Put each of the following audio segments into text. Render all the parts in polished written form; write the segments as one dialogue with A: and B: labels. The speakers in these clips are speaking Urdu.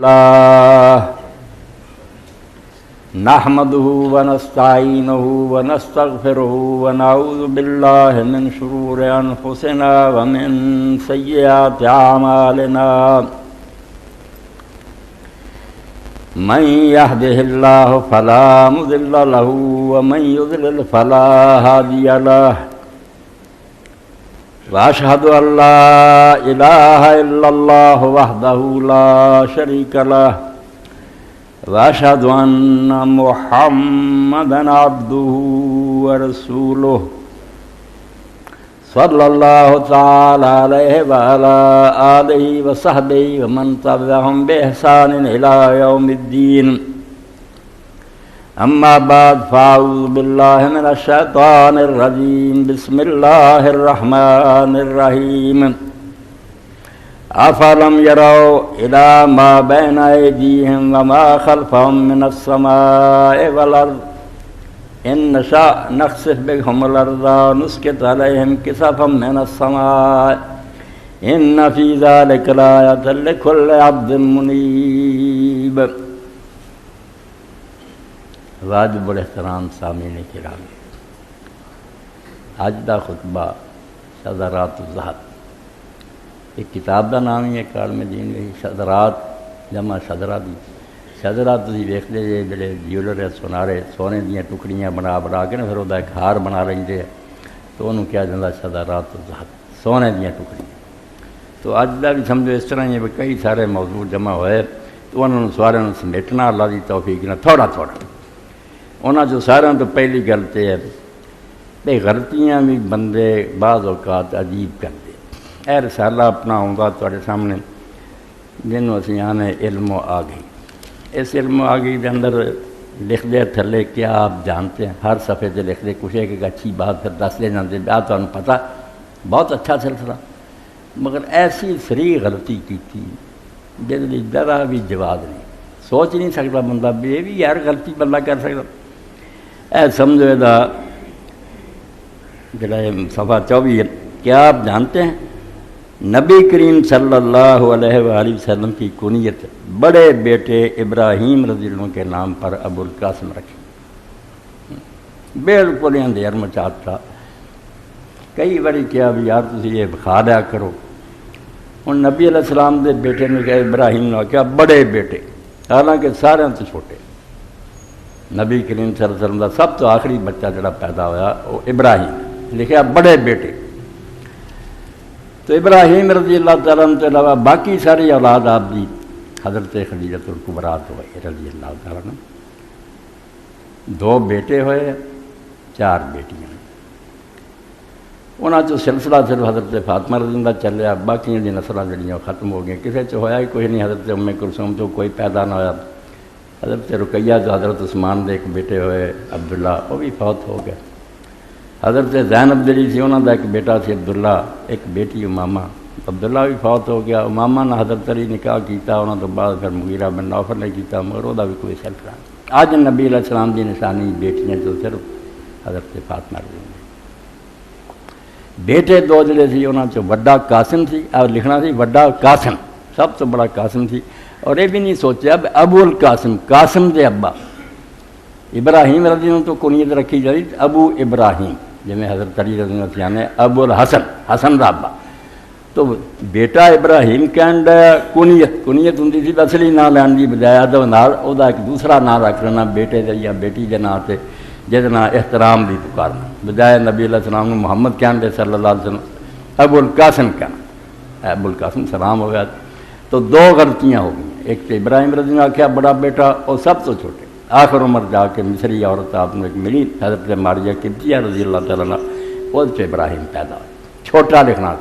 A: اللہ نحمده ونستعینه ونستغفره ونعوذ باللہ من شرور انفسنا ومن سیئات اعمالنا من يهده الله فلا مضل له ومن يضلل فلا هادي له واشهد ان لا اله الا الله وحده لا شريك له واشهد ان محمدا عبده ورسوله صلى الله تعالى عليه وعلى آله وصحبه ومن تبعهم بإحسان إلى يوم الدين أما بعد فأعوذ بالله من الشيطان الرجيم بسم الله الرحمن الرحيم أفلم يروا إلى ما بين أيديهم وما خلفهم من السماء والأرض إن نشاء نخسف بهم الأرض ونسقط عليهم كسفا من السماء إن في ذلك لآية لكل عبد منيب. واجب الاحترام سامعین کرام، آج دا خطبہ شذرات الذہب، ایک کتاب دا نام ہی ہے کالم دین گئی. شذرات جمع شذرہ دی. شذرہ تسی ویکھدے جے جڑے جیولر سونارے سونے دیاں ٹکڑیاں بنا کے نا پھر وہ ایک ہار بنا لیندے تو انہوں کیا جاتا شذرات الذہب، سونے دیاں ٹکڑیاں. تو اج دا بھی سمجھو اس طرح ہی کئی سارے موضوع جمع ہوئے تو انہوں سارے سمیٹنا اللہ دی توفیق نہ تھوڑا تھوڑا. انہاں جو سارے تو پہلی گل تے ہے بھئی غلطیاں بھی بندے بعض اوقات عجیب کرتے. اے رسالہ اپنا آؤں تواڈے سامنے جنوں اسی آنے علم و آگئی. اس علم و آگئی دے اندر لکھ دے تھلے کیا آپ جانتے ہیں، ہر صفحے سے لکھ دے کچھ ایک اچھی بات پھر دس دے جانتے تو انہوں پتہ بہت اچھا سلسلہ، مگر ایسی سری غلطی کی تھی جس لئے ذرا بھی جواز نہیں. سوچ نہیں سکتا بندہ بھی یہ بھی یار غلطی بندہ کر سکتا. اے سمجھو دا جڑا صفحہ 24 ہے. کیا آپ جانتے ہیں نبی کریم صلی اللہ علیہ وآلہ وسلم کی کنیت بڑے بیٹے ابراہیم رضی اللہ عنہ کے نام پر ابو القاسم رکھی. بالکل اندھیر مچات تھا. کئی بڑی کیا بھی یار تسی یہ بخا دیا کرو. ان نبی علیہ السلام دے بیٹے نے کہا ابراہیم نے کیا بڑے بیٹے، حالانکہ سارے تو چھوٹے. نبی کریم صلی اللہ علیہ وسلم دا سب تو آخری بچہ جڑا پیدا ہوا وہ ابراہیم، لکھا بڑے بیٹے. تو ابراہیم رضی اللہ تعالیٰ عنہ کے علاوہ باقی ساری اولاد آپ دی حضرت خدیجۃ الکبریٰ ہوئے رضی اللہ تعالیٰ عنہ. 2 بیٹے ہوئے، 4 بیٹیاں. انہاں چو سلسلہ صرف حضرت فاطمہ رضی اللہ چلیا، باقی دی نسلیں جڑیاں ختم ہو گئیں. کسی چ ہویا ہی کوئی نہیں. حضرت ام کلثوم تو کوئی پیدا نہ ہویا. حضرت رقیہ جو حضرت عثمان دے ایک بیٹے ہوئے عبداللہ، وہ بھی فوت ہو گئے. حضرت زینب جڑی سی انہوں دا ایک بیٹا سی عبداللہ، ایک بیٹی امامہ. عبداللہ بھی فوت ہو گیا. امامہ نے حضرت علی نکاح کیتا، انہوں تو بعد پھر مغیرہ بن نوفل نے کیتا، مگر وہ بھی کوئی سلسلہ. آج نبی علیہ السلام دی نشانی بیٹیاں جو صرف حضرت فاطمہ رضی اللہ. بیٹے 2 جڑے سی انہوں چ وڈا قاسم سی، اور لکھنا سی وڈا قاسم، سب تو بڑا قاسم سی. اور یہ بھی نہیں سوچا ابو القاسم، قاسم دے ابا. ابراہیم رضی اللہ تو کنیت رکھی جاتی ابو ابراہیم، جی حضرت علی رضی اللہ عنہ ابو الحسن، حسن دا ابا. تو بیٹا ابراہیم کہن کنیت ہوں سی اصلی نام لین کی بجائے ادب نال وہ ایک دوسرا نام رکھ لینا بیٹے دے یا بیٹی کے نام سے، جس نام احترام بھی پکارنا، بجائے نبی علیہ السلام نے محمد کہن دے صلی اللہ علیہ وسلم ابو القاسم کہنا. ابو القاسم سلام ہو گیا. تو 2 غلطیاں ہو گئیں. ایک تو ابراہیم رضی اللہ آخیا بڑا بیٹا اور سب تو چھوٹے. آخر عمر جا کے مصری عورت آپ نے ایک ملی حضرت ماریہ قبطیہ رضی اللہ تعالیٰ عنہ، اس سے ابراہیم پیدا ہوا. چھوٹا لکھنا.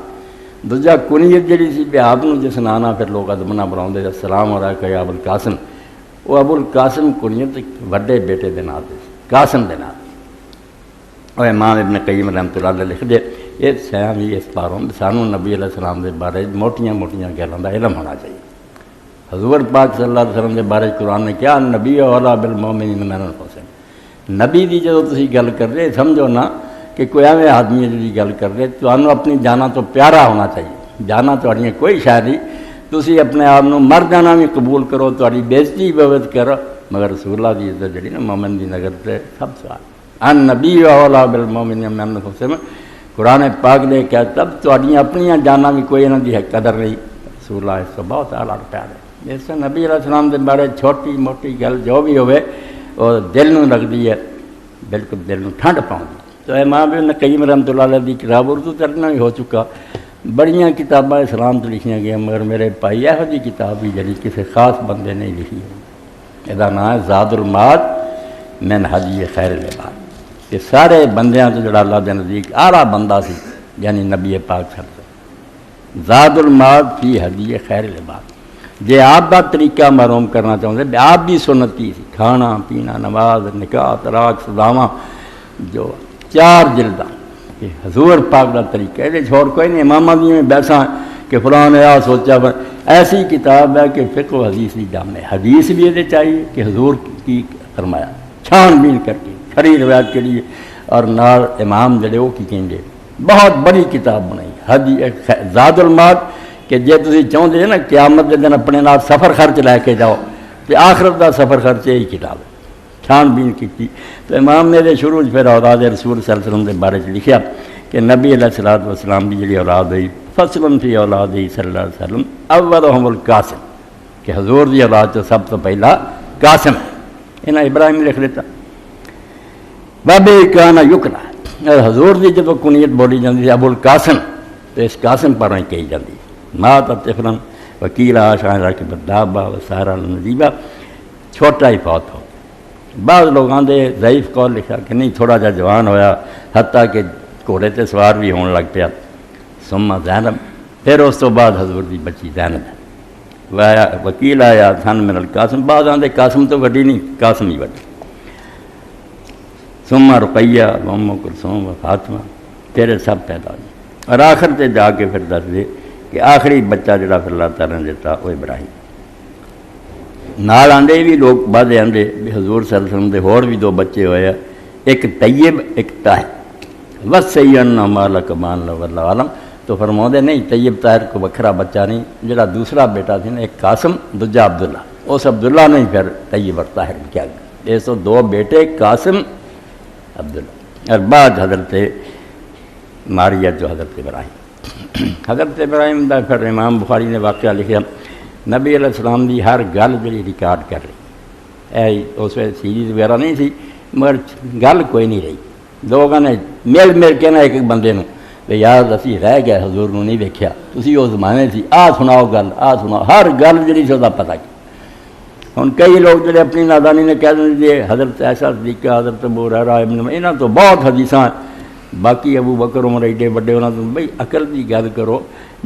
A: دوجا کنیت جڑی سی بھی آپ نے جس نانا پھر لوگ ادمنا بناؤں السلام ہو رہا ہے کہ ابو القاسم، وہ ابو القاسم کنیت وڈے بیٹے دے نام دے قاسم دے نام. اور امام ابن قیم رحمۃ اللہ علیہ لکھ دے یہ سیاں بھی اس پاروں سانوں نبی علیہ السلام دے بارے موٹیاں موٹیاں گلاں دا علم ہونا چاہیے. حضور پاک صلی اللہ علیہ وسلم کے بارے قرآن نے کیا نبی اولا بالمومنین من انفسہم. نبی دی جدوں تسی گل کر رہے سمجھو نا کہ کوئی ایویں آدمی جی گل کر رہے تو اپنی جانا تو پیارا ہونا چاہیے. جانا تھوڑیاں کوئی شاید نہیں، تسی اپنے آپ نو مر جانا بھی قبول کرو، تہاڈی بےزتی بہت کرو، مگر رسول اللہ دی عزت جڑی نا مومن دی نظر تے سب سے ان نبی اولا بالمومن من انفسہم، قرآن پاک نے کہا تب تہاڈیاں اپنیاں جاناں بھی کوئی انہاں دی قدر نہیں، رسول اللہ اس کو بہت اعلیٰ پیار ہے۔ اس نبی علیہ السلام دے بارے چھوٹی موٹی گل جو بھی ہوئے وہ دل نو لگدی ہے، بالکل دل نو ٹھنڈ پاؤندی۔ تو امام ابن قیم رحمۃ اللہ علیہ دی کتاب اردو ترجمہ بھی ہو چکا، بڑیاں کتاباں اسلام تو لکھیاں گئیں، مگر میرے بھائی یہ جی کتاب بھی جڑی کسی خاص بندے نے لکھی ہے، یہ نام ہے زاد المعاد من ہدی خیر العباد، کہ سارے بندیاں تو جڑا اللہ دے نزدیک اعلیٰ بندہ سی یعنی نبی پاک صلی اللہ علیہ وسلم، زاد المعاد فی ہدی خیر العباد۔ جے آپ کا طریقہ معلوم کرنا چاہتے آپ بھی سنتی سی، کھانا پینا نماز نکاح طلاق سزاواں جو 4 جلداں کہ حضور پاک کا طریقہ، یہ چھوڑ کوئی نہیں۔ امامہ دی میں بیٹھا کہ فلاں نے آ سوچا، ایسی کتاب ہے کہ فقہ و حدیث کی جامع، حدیث بھی یہ چاہیے کہ حضور کی فرمایا چھان بین کر کے کھڑی روایت کے لیے، اور نال امام جڑے وہ کی کہیں گے بہت بڑی کتاب بنائی زاد المعاد، کہ جے تسی چاہتے ہیں نا قیامت کے دن اپنے نال سفر خرچ لے کے جاؤ تو آخرت کا سفر خرچ یہی کتاب ہے، چھان بین کی۔ تو امام نے شروع پھر اولاد رسول صلی اللہ علیہ وسلم کے بارے لکھا کہ نبی علیہ الصلوۃ والسلام کی جڑی اولاد ہوئی فصل فی اولاد صلی اللہ علیہ وسلم اولہم القاسم، کہ حضور دی اولاد تو سب تو پہلا قاسم، انہاں ابراہیم لکھ لیتا بابے کانا یکنا، حضور دی جب کنیت بولی جاتی ہے ابو القاسم، تو اس قاسم پر ہی کہی جاتی مات طفلاً وکیلا شاہ راکب الدابہ و سارا النجیبہ، چھوٹا ہی فوت ہو۔ بعض لوگ آندے ضعیف قول لکھا کہ نہیں تھوڑا جا جوان ہویا، حتیٰ کہ گھوڑے تے سوار بھی ہون لگ پیا، ثم زینب، پھر اس تو بعد حضور دی بچی زینب ہے، وکیل آیا تھن من القاسم، بعض آندے قاسم تو وڈی نہیں قاسم ہی وڈی، ثم رقیہ و ام کلثوم و فاطمہ، پھر سب پیدا ہوئی، اور آخر تے جا کے پھر دس دے کہ آخری بچہ جڑا پھر اللہ تعالیٰ نے دیتا وہ ابراہیم۔ نال آندے بھی لوگ بعد آندے بھی حضور صلی اللہ علیہ وسلم دے اور بھی 2 بچے ہوئے، ایک طیب ایک طاہر، وصینا مالک مان لو واللہ عالم، تو فرماؤں نہیں طیب طاہر کو وکھرا بچہ نہیں، جڑا دوسرا بیٹا تھا نا ایک قاسم دوجا عبداللہ، اس عبداللہ نے پھر طیب اور طاہر کیا گیا، یہ 2 بیٹے قاسم عبداللہ، اور بعد حضرت ماریہ جو حضرت ابراہیم۔ حضرت ابراہیم دا پھر امام بخاری نے واقعہ لکھا، نبی علیہ السلام دی ہر گل جڑی ریکارڈ کر رہی، اس وقت سیریز وغیرہ نہیں سی، مگر گل کوئی نہیں رہی، لوگوں نے مل کے نا ایک بندے نو بھی یار اسی رہ گئے حضور نو نہیں ویکھیا، تسی اس زمانے سی سناؤ گل سناؤ، ہر گل جڑی سی وہ پتہ کی۔ ہن کئی لوگ جڑے اپنی نادانی نے کہہ دیں حضرت عائشہ صدیقہ حضرت ابو ہریرہ ابن انہاں تو بہت حدیثاں، باقی ابو بکر عمر ایڈے بڑے انہاں تو بھئی عقل دی گل کرو،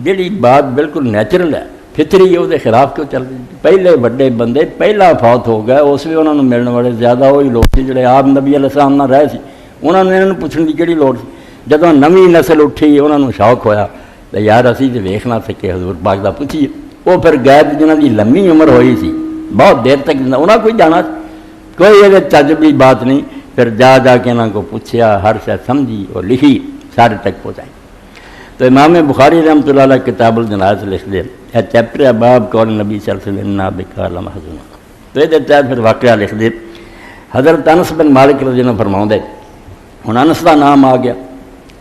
A: جڑی بات بالکل نیچرل ہے فطری ہے، وہ خلاف کیوں چل رہی؟ پہلے بڑے بندے پہلا فوت ہو گئے، اس بھی انہوں نے ملنے والے زیادہ وہی لوگ سی جڑے آپ نبی علیہ السلام نہ رہے سی، انہوں نے انہوں پوچھنے کی کہڑی لوڑ سی؟ جدوں نویں نسل اٹھی انہوں نے شوق ہویا تو یار اسی تو ویکھ نہ سکے حضور پاک دا پوچھیے، وہ پھر گئے جنہاں دی لمبی عمر ہوئی سی بہت دیر تک انہاں کوئی جانا کوئی یہ تجربی بات نہیں، پھر جا کے انہوں کو پوچھیا، ہر شے سمجھی اور لکھی، سارے تک پہنچائی۔ تو امام بخاری رحمۃ اللہ علیہ کتاب الجنائز لکھ دے، یہ چیپٹر ہے باب قول نبی صلی اللہ علیہ وسلم بکا لمحزون، تو یہ دیتا ہے پھر واقعہ لکھ دے، حضرت انس بن مالک رضی اللہ عنہ فرماؤں دے، ہن انس کا نام آ گیا،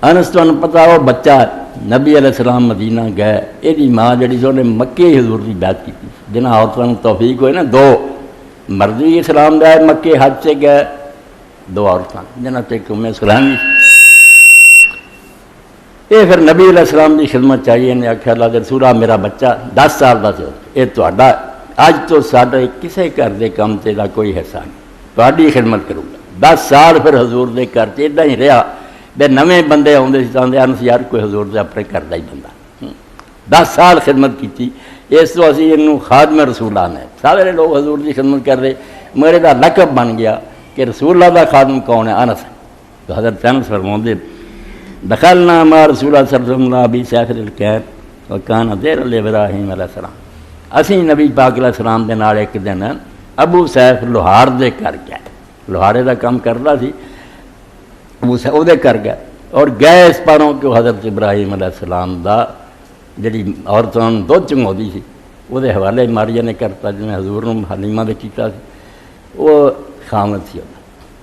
A: انس تو پتہ وہ بچہ نبی علیہ السلام مدینہ گئے، یہ ماں جڑی سو نے مکے حضور کی بیعت کی، جنہاں عورتوں توفیق ہوئے نا 2 مرضی اسلام دے مکے حج سے گئے 2 عورتیں جنہاں تے ام سلیم، یہ پھر نبی علیہ السلام کی خدمت چاہیے، نے آخیا اللہ دے رسول میرا بچہ 10 سال کا سی، یہ تہاڈا اج تو ساڈے کسے گھر دے کام تے دا کوئی حصہ نہیں، تہاڈی خدمت کروں گا۔ 10 سال پھر حضور دے گھر تے ادا ہی رہا، بے نویں بندے آتے سی آدھے انس یار کوئی حضور دے اپنے گھر کا ہی بندہ، 10 سال خدمت کی، اس تو اسی یہ خادم رسول اللہ نے، سارے لوگ حضور کی خدمت کر رہے، میرے دا لقب بن گیا کہ رسول اللہ دا خادم کون ہے؟ انس۔ تو حضرت انس فرماؤں دے دخلنا مع رسول اللہ صلی اللہ علیہ وسلم سیفر الکیب وکان دیر ابراہیم علیہ السلام، اسی نبی پاک علیہ السلام دے نال ایک دن ابو سیف لوہار دے کر گئے، لوہارے دا کام کرتا سی، ابو سیف وہ کر گئے اور گئے اس پاروں کہ حضرت ابراہیم علیہ السلام دا جڑی عورتوں دودھ چنگاؤندی سی وہ حوالے ماریا نے کرتا جنہیں حضور حلیمہ نے کیتا سی وہ خامد سی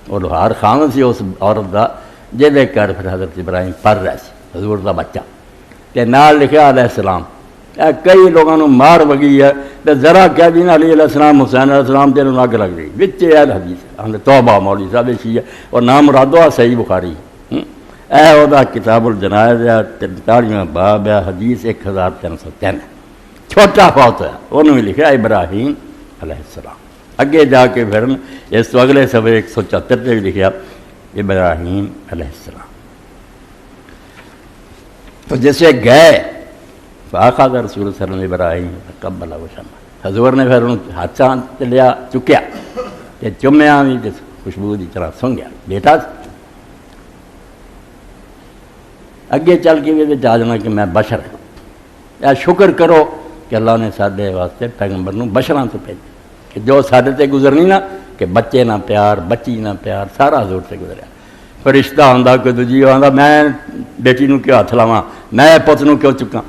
A: اور لوہار خامد سی اس عورت کا جہدے گھر پھر حضرت ابراہیم پڑھ رہا سی حضور کا بچہ تے نال لکھا علیہ السلام. کئی لوگوں نے مار وگی ہے تو ذرا کہہ دینا علی علیہ السلام حسین علیہ السلام تینوں اگ لگ گئی وچ حدیث ہم توبہ مولوی صاحب سی ہے اور نام مرادو صحیح بخاری اے وہ کتاب الجنائز ہے 43واں باب ہے حدیث 1303 چھوٹا فوت ہے انہوں نے لکھا ابراہیم علیہ السلام. اگے جا کے پھر اس تو اگلے صفحے 174 پہ بھی لکھا ابراہیم علیہ السلام. تو جیسے گئے فاخذ رسول صلی اللہ علیہ وسلم ابراہیم قبل وشم حضور نے پھر انہوں ہاتھاں لیا چکیا کہ چمیا بھی جس خوشبو کی طرح سن گیا بیٹا. اگے چل کے بھی آ جانا کہ میں بشر ہوں یا شکر کرو کہ اللہ نے سارے واسطے پیغمبر نوں بشراں تو بھیجا کہ جو سارے تے گزرنی نا کہ بچے نہ پیار بچی نہ پیار سارا حضور سے گزریا. فرشتہ آندا کوئی دوجی آندا میں بیٹی نوں کیوں ہاتھ لاواں میں پت نوں کیوں چکاں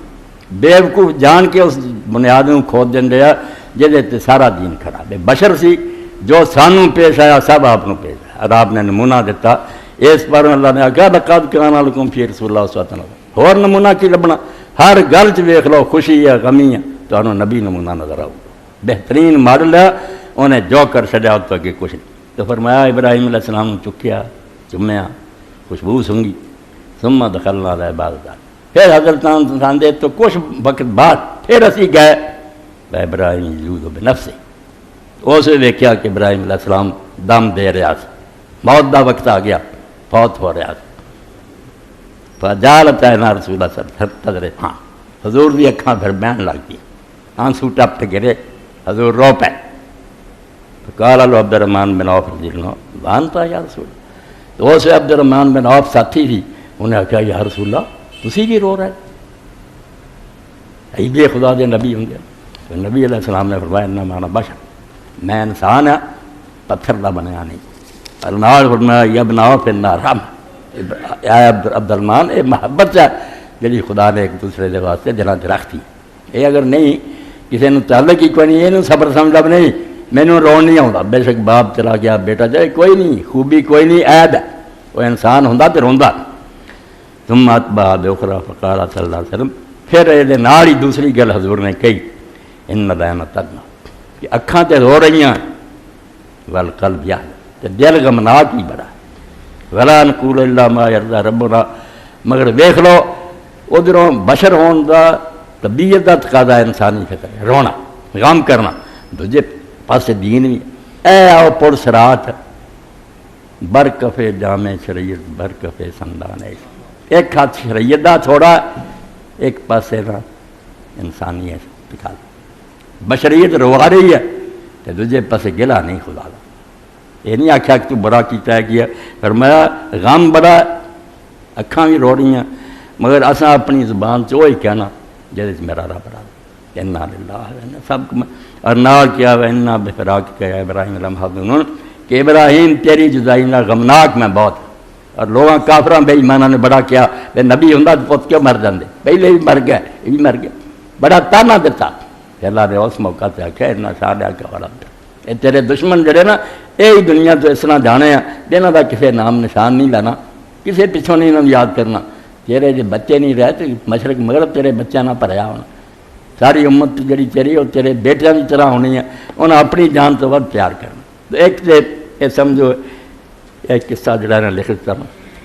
A: بیوقوف جان کے اس بنیاد نوں کھود دین رہا جہدے تے سارا دین کھڑا بے بشر سی جو سانوں پیش آیا سب آپ نوں پیش آیا اور آپ نے نمونہ دیتا. اس پر اللہ نے آخیا لقد کان لکم فی رسول اللہ صلی اللہ علیہ وسلم اور نمونہ کی لبنا ہر گل چ ویکھ لو خوشی ہے غمی ہے تمہیں نبی نمونہ نظر آؤ بہترین ماڈل ہے انہیں جو کر چڑیا اس تو اگے کچھ نہیں. تو فرمایا ابراہیم علیہ السلام چکیا چمیا خوشبو سنگی ثم دخلنا علیہ عبادت پھر حضرت انسان دے تو کچھ وقت بعد پھر اسی گئے ابراہیم یجود بنفسہ اس ویکھیا کہ ابراہیم علیہ السلام دم دے رہا سی موت دا وقت آ گیا فوت ہو رہا فجالت عینا رسول اللہ صلی اللہ علیہ وسلم ہاں حضور دی اکھاں پھر بہن لگ گئی آنسو ٹپ گرے حضور رو پے قال له عبد الرحمن بن عوف رضی اللہ عنہ وانتا یا رسول اللہ. تو اسے عبد الرحمن بن عوف ساتھی تھی انہیں کہا یا رسول اللہ تسی بھی رو رہے ایبے خدا دے نبی ہوں گے. تو نبی علیہ السلام نے فرمایا انما انا بشر میں انسان ہاں پتھر دا بنیا نہیں. النار فرمایا یا ابن عوف النار رحم اے عبد الرحمن اے محبت ہے جی خدا نے ایک دوسرے دے واسطے دلاں تے رکھتی. اے اگر نہیں کسی نے تعلق ہی کوئی نہیں یہ صبر سمجھا بھی نہیں مینوں رون نہیں آتا بے شک باپ چلا گیا بیٹا جائے کوئی نہیں خوبی کوئی نہیں عیب ہے وہ انسان ہوندا تے روندا. ثم اتبع باخرى فقال صلی اللہ علیہ وسلم پھر یہ نال ہی دوسری گل حضور نے کہی ان العین تدمع کہ اکھاں تے رو رہیاں والقلب یحزن تے دل غمناک ہی بڑا ولا نقول الا ما يرضى ربنا مگر ویکھ لو ادھروں بشر ہون دا طبیعت دا تقاضا انسانی فکر ہے رونا غم کرنا دوجے پاسے دین بھی اے آؤ پر سرات برکف جامع شریعت برکف سندان ایک ہاتھ شریعت دا تھوڑا ایک پاسے دا انسانی ہے دکھا بشریت روا رہی ہے تو دوجے پاسے گلا نہیں خدا دا. یہ نہیں آخیا کہ تو بڑا کیتا ہے کیا فرمایا غم بڑا اکھاں بھی رو رہی ہیں مگر اساں اپنی زبان سے وہی کہنا جہدے میرا رب راضی انا للہ سب اور نال کیا انا بفراق کیا ابراہیم لمحظون کہ ابراہیم تیری جدائی نہ غمناک میں بہت اور لوگاں کافراں بے ایماناں نے بڑا کیا بے نبی ہوندا تے پوت کیوں مر جاندے پہلے بھی مر گئے یہ بھی مر گیا بڑا تانا دیتا کہ اللہ نے اس موقع تے آخیا اتنا ساڈا کا والا اے تیرے دشمن جڑے نا یہ دنیا تو اس طرح جانے ہیں جنہاں دا کسے نام نشان نہیں لینا کسے پیچھوں نہیں انہوں یاد کرنا تیرے جو بچے نہیں رہے تو مشرق مغرب تیرے بچہ نہ بھریا ہونا ساری امت جڑی تیری وہ تیرے بیٹیاں کی طرح ہونی ہے انہیں اپنی جان تو ود پیار کرنا. تو ایک سے یہ سمجھو ایک قصہ جڑا نے لکھ دیتا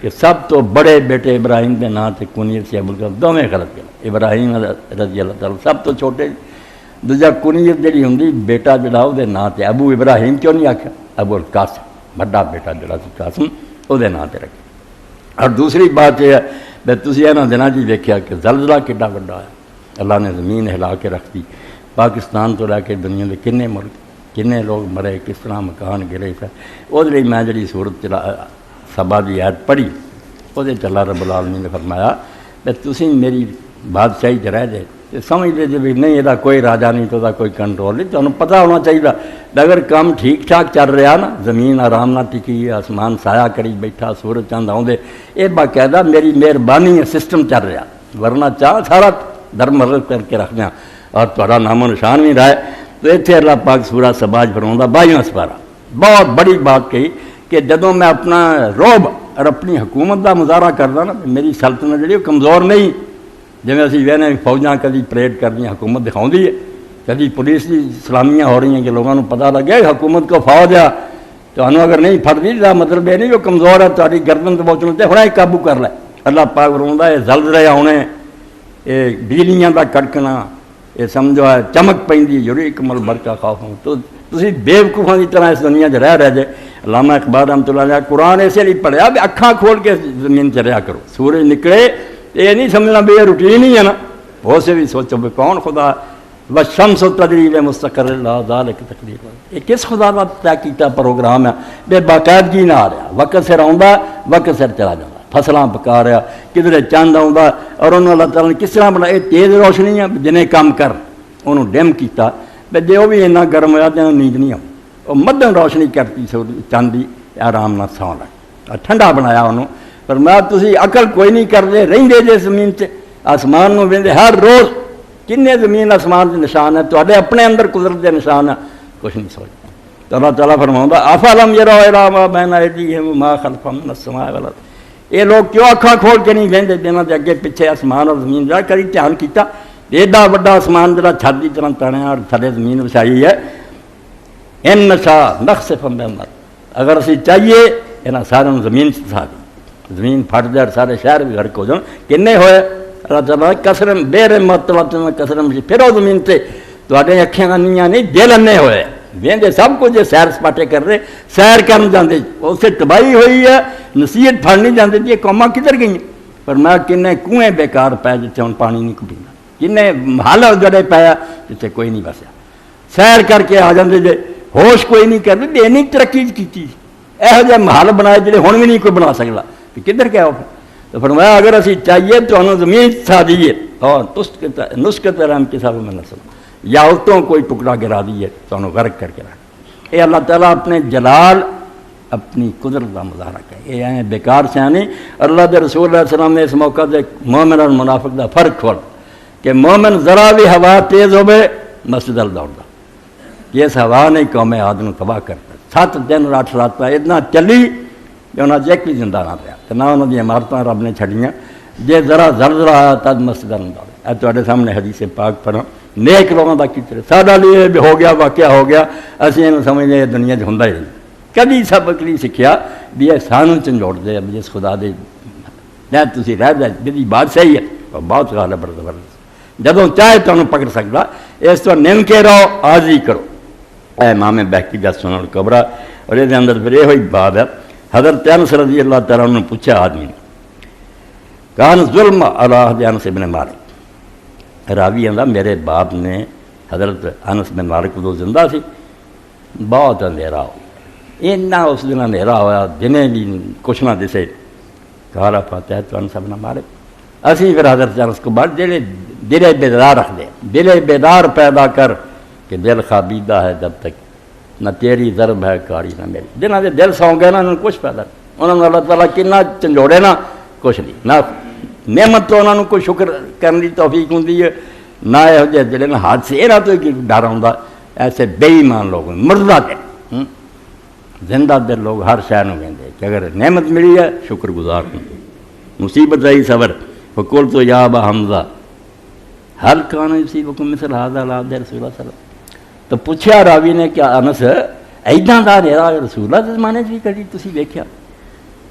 A: کہ سب تو بڑے بیٹے ابراہیم کے نام سے کنیت سے ابوالقاسم دونوں غلط گیا ابراہیم رضی اللہ تعالیٰ سب تو چھوٹے دوجا کنیت جڑی ہوں بیٹا جڑا وہ نام سے ابو ابراہیم کیوں نہیں آخیا ابوالقاسم بڑا بیٹا جڑا سی قاسم وہ نام سے رکھے. اور دوسری بات یہ ہے بے تسی انہاں دناں جی ویکھیا کہ زلزلہ کڈا وڈا ہے اللہ نے زمین ہلا کے رکھ دی پاکستان تو لے کے دنیا کے کنے ملک کنے لوگ مرے کس طرح مکان گرے سر وہ میں جڑی صورت چلا سبا دی آیت پڑھی وہ اللہ رب العالمین نے فرمایا بے تسی میری بادشاہی چ رہ جائے سمجھ لے جی بھی نہیں یہ کوئی راجا نہیں تو کوئی کنٹرول نہیں تمہیں پتہ ہونا چاہیے اگر کام ٹھیک ٹھاک چل رہا نا زمین آرام نہ ٹکی آسمان سایہ کری بیٹھا سورج چاند آؤندے یہ باقاعدہ میری مہربانی ہے سسٹم چل رہا ورنہ چاہ سارا درمرد کر کے رکھ دیا اور تھوڑا نام و نشان بھی رہا ہے. تو اتنے اللہ پاک سورہ سبا فرماتا 22واں سپارہ بہت بڑی بات کہی کہ جدوں میں اپنا روب اور اپنی حکومت کا مظاہرہ کرتا نا میری سلطنت جی وہ کمزور نہیں. جی اسی وہنے فوجاں کدی پریڈ کردیا حکومت دکھاؤں ہے, کدی پولیس کی سلامیاں ہو رہی ہیں کہ لوگوں کو پتہ لگے حکومت کو فوج ہے تو اگر نہیں پھڑتی تو مطلب یہ نہیں وہ کمزور ہے تاری گردن تو پہنچنے سے ہوں قابو کر لے. اللہ پاک فرماتا ہے زلزلے آنے, یہ بجلیاں کا کڑکنا, یہ سمجھو ہے چمک پی یوریکم البرقہ خوف ہوں. تو تسی بےوقوفوں کی طرح اس دنیا رہ جائے. علامہ اقبال رحمۃ اللہ علیہ قرآن اسے لیے پڑھیا بھی اکھاں کھول کے زمین چ رہا کرو. سورج نکلے یہ نہیں سمجھنا بھی یہ روٹین ہی ہے نا, بہت سے بھی سوچو بھی کون خدا والشمس تجری لمستقر لہا ذالک تقدیر. یہ کس خدا کا طے کیتا پروگرام ہے بے باقاعدگی نہ آ رہا, وقت سر آؤں وقت سر چلا جاتا, فصلاں پکا رہا, کدھر چاند آؤں اور انہوں اللہ تعالیٰ نے کس طرح بنا. یہ تیز روشنی ہے جنہیں کام کر انہوں ڈیم کیتا بے جو وہ بھی اتنا گرم ہوا تو نیند نہیں آؤں. وہ مدھم روشنی کرتی چاندی آرام نہ سو لگ ٹھنڈا بنایا انہوں. پر میں تسی عقل کوئی نہیں کرتے رہندے جے زمین سے آسمان نو ویندے ہر روز کنے زمین آسمان کے نشان ہے تے اپنے اندر قدرت کے نشان ہے کچھ نہیں سوچتا. تو اللہ تعالیٰ فرماؤں افلم یروا الی ما بین ایدیہم وما خلفہم من السماء والارض. یہ لوگ کیوں اکھاں کھول کے نہیں ویندے جنہاں دے اگے پیچھے آسمان اور زمین جا کری دھیان کیتا. ایڈا بڑا آسمان جڑا چھت دی طرح تنیا اور تھلے زمین وچھائی ہے. ان نشاء نخسف بالارض, اگر اسی چاہیے یہاں سارے زمین چا دی زمین پھٹ جائے سارے شہر بھی غرق ہو جان. کنے ہوئے اللہ تعالیٰ کسرم بے رحمت کسرم پھرو زمین سے تے اکھیاں انیاں نہیں دل انے ہوئے وہدے سب کچھ سیر سپاٹے کر رہے سیر کرن جاندے اسے تباہی ہوئی ہے. نصیحت پھڑ نہیں جاندے یہ قوماں کدھر گئی. پر میں کنے کنویں بیکار پے جتنے ہوں پانی نہیں پیندا, کنے حال جڑے پایا جتنے کوئی نہیں بسیا. سیر کر کے آ جاندے جے ہوش کوئی نہیں کرتے اینی ترقی کی یہو جہ محل بنائے جڑے ہوں بھی نہیں کوئی بنا سکتا کدھر کیا ہو. تو فرمایا اگر اسی چاہیے تو انہوں زمین چھا دیے اور نسخت رحم کے ساتھ میں نسل یا اتوں کوئی ٹکڑا گرا دیے تو انہوں غرق کر کے رکھ. یہ اللہ تعالیٰ اپنے جلال اپنی قدرت کا مظاہرہ کرے. یہ ہیں بیکار سیانی. اللہ کے رسول علیہ السلام نے اس موقع سے مومن اور منافق کا فرق کھول کہ مومن ذرا بھی ہوا تیز ہوئے مسجد ال دوڑتا. یہ اس ہوا نے قوم عاد کو تباہ کرتا. 7 دن اور 8 رات اتنا چلی کہ انہوں نے ایک بھی زندہ نہ رہا تو نہ انہوں نے عمارتیں رب نے چھڑیاں. جے ذرا زلزلہ آیا تب مسجد ال دوڑے. اے تواڈے سامنے حدیث پاک پڑھا نیک لوگوں کا کتنے سارا لیے بھی ہو گیا واقعہ ہو گیا اسی انہوں سمجھنے یہ دنیا سے ہوندا ہی نہیں. کبھی سبق نہیں سیکھیا بھی یہ سانوں جھنجھوڑ دے جس خدا دے نہ تسی رہ جائے جی بات صحیح ہے اور بہت غالب زبردست جدوں چاہے تو انہوں پکڑ سکتا. اس تو نم کے رہو عاجزی کرو. اے امام بہقی دا سنن کبرا اور یہ اندر پھر یہ ہوئی بات ہے. حضرت انس رضی اللہ تعالیٰ عنہ نے پوچھا آدمی نے کان ظلم علی انس بن مالک. راوی آندا میرے باپ نے حضرت انس بن مالک کو زندہ سی بہت اندھیرا ہو اتنا اس دن اندھیرا ہوا دنے بھی کچھ نہ دسے. کہا پاتا ہے تو انس بن مالک اسی پھر حضرت انس کو بعد دل بیدار رکھ دے. دل بیدار پیدا کر کہ دل خوابیدہ ہے جب تک نہ تیری ضرب ہے کاری نہ میری. جنہاں دے دل سو گئے نا انہوں نے کچھ پیدا انہوں نے اللہ تعالیٰ کنا چنجوڑے نا کچھ نہیں نہ نعمت تو انہوں نے کوئی شکر کرنے کی توفیق ہوں نہ یہو جہ جڑے نا حادثے یہاں تو ڈر آتا. ایسے بے ایمان لوگ مردہ دل زندہ دل لوگ ہر شہر میں کہتے کہ اگر نعمت ملی ہے شکر گزار ہوں. مصیبت رہی صبر فقول تو یا با حمزہ ہر کان یصیبکم مثل ھذا لا رسول اللہ صلی اللہ علیہ وسلم. تو پوچھا راوی نے کیا انس ایداں دا نیرا رسول اللہ دے زمانے بھی کدی تسی ویکھیا.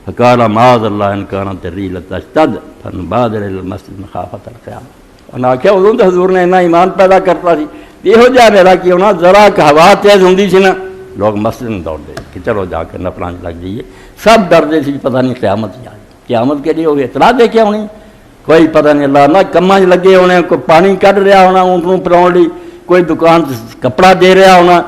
A: فقال معاذ اللہ ان كانت الريح تشتد فنبادر الى المسجد مخافۃ القیامہ. انہوں نے آخیا ادوں تو حضور نے اتنا ایمان پیدا کرتا سی یہو جہا میرا کہ انہوں ذرا کہ ہوا تیز ہوں سی نا لوگ مسجد میں دوڑتے کہ چلو جا کے نفلاں لگ جائیے. سب ڈرتے سی پتہ نہیں قیامت ہی آئی. قیامت کے لیے وہ اطلاع دے کے ہونی کوئی پتہ نہیں. اللہ نہ کماں لگے ہونے کوئی پانی کڈ رہا ہونا اونٹوں پراؤن لی کوئی دکان کپڑا دے رہا ہونا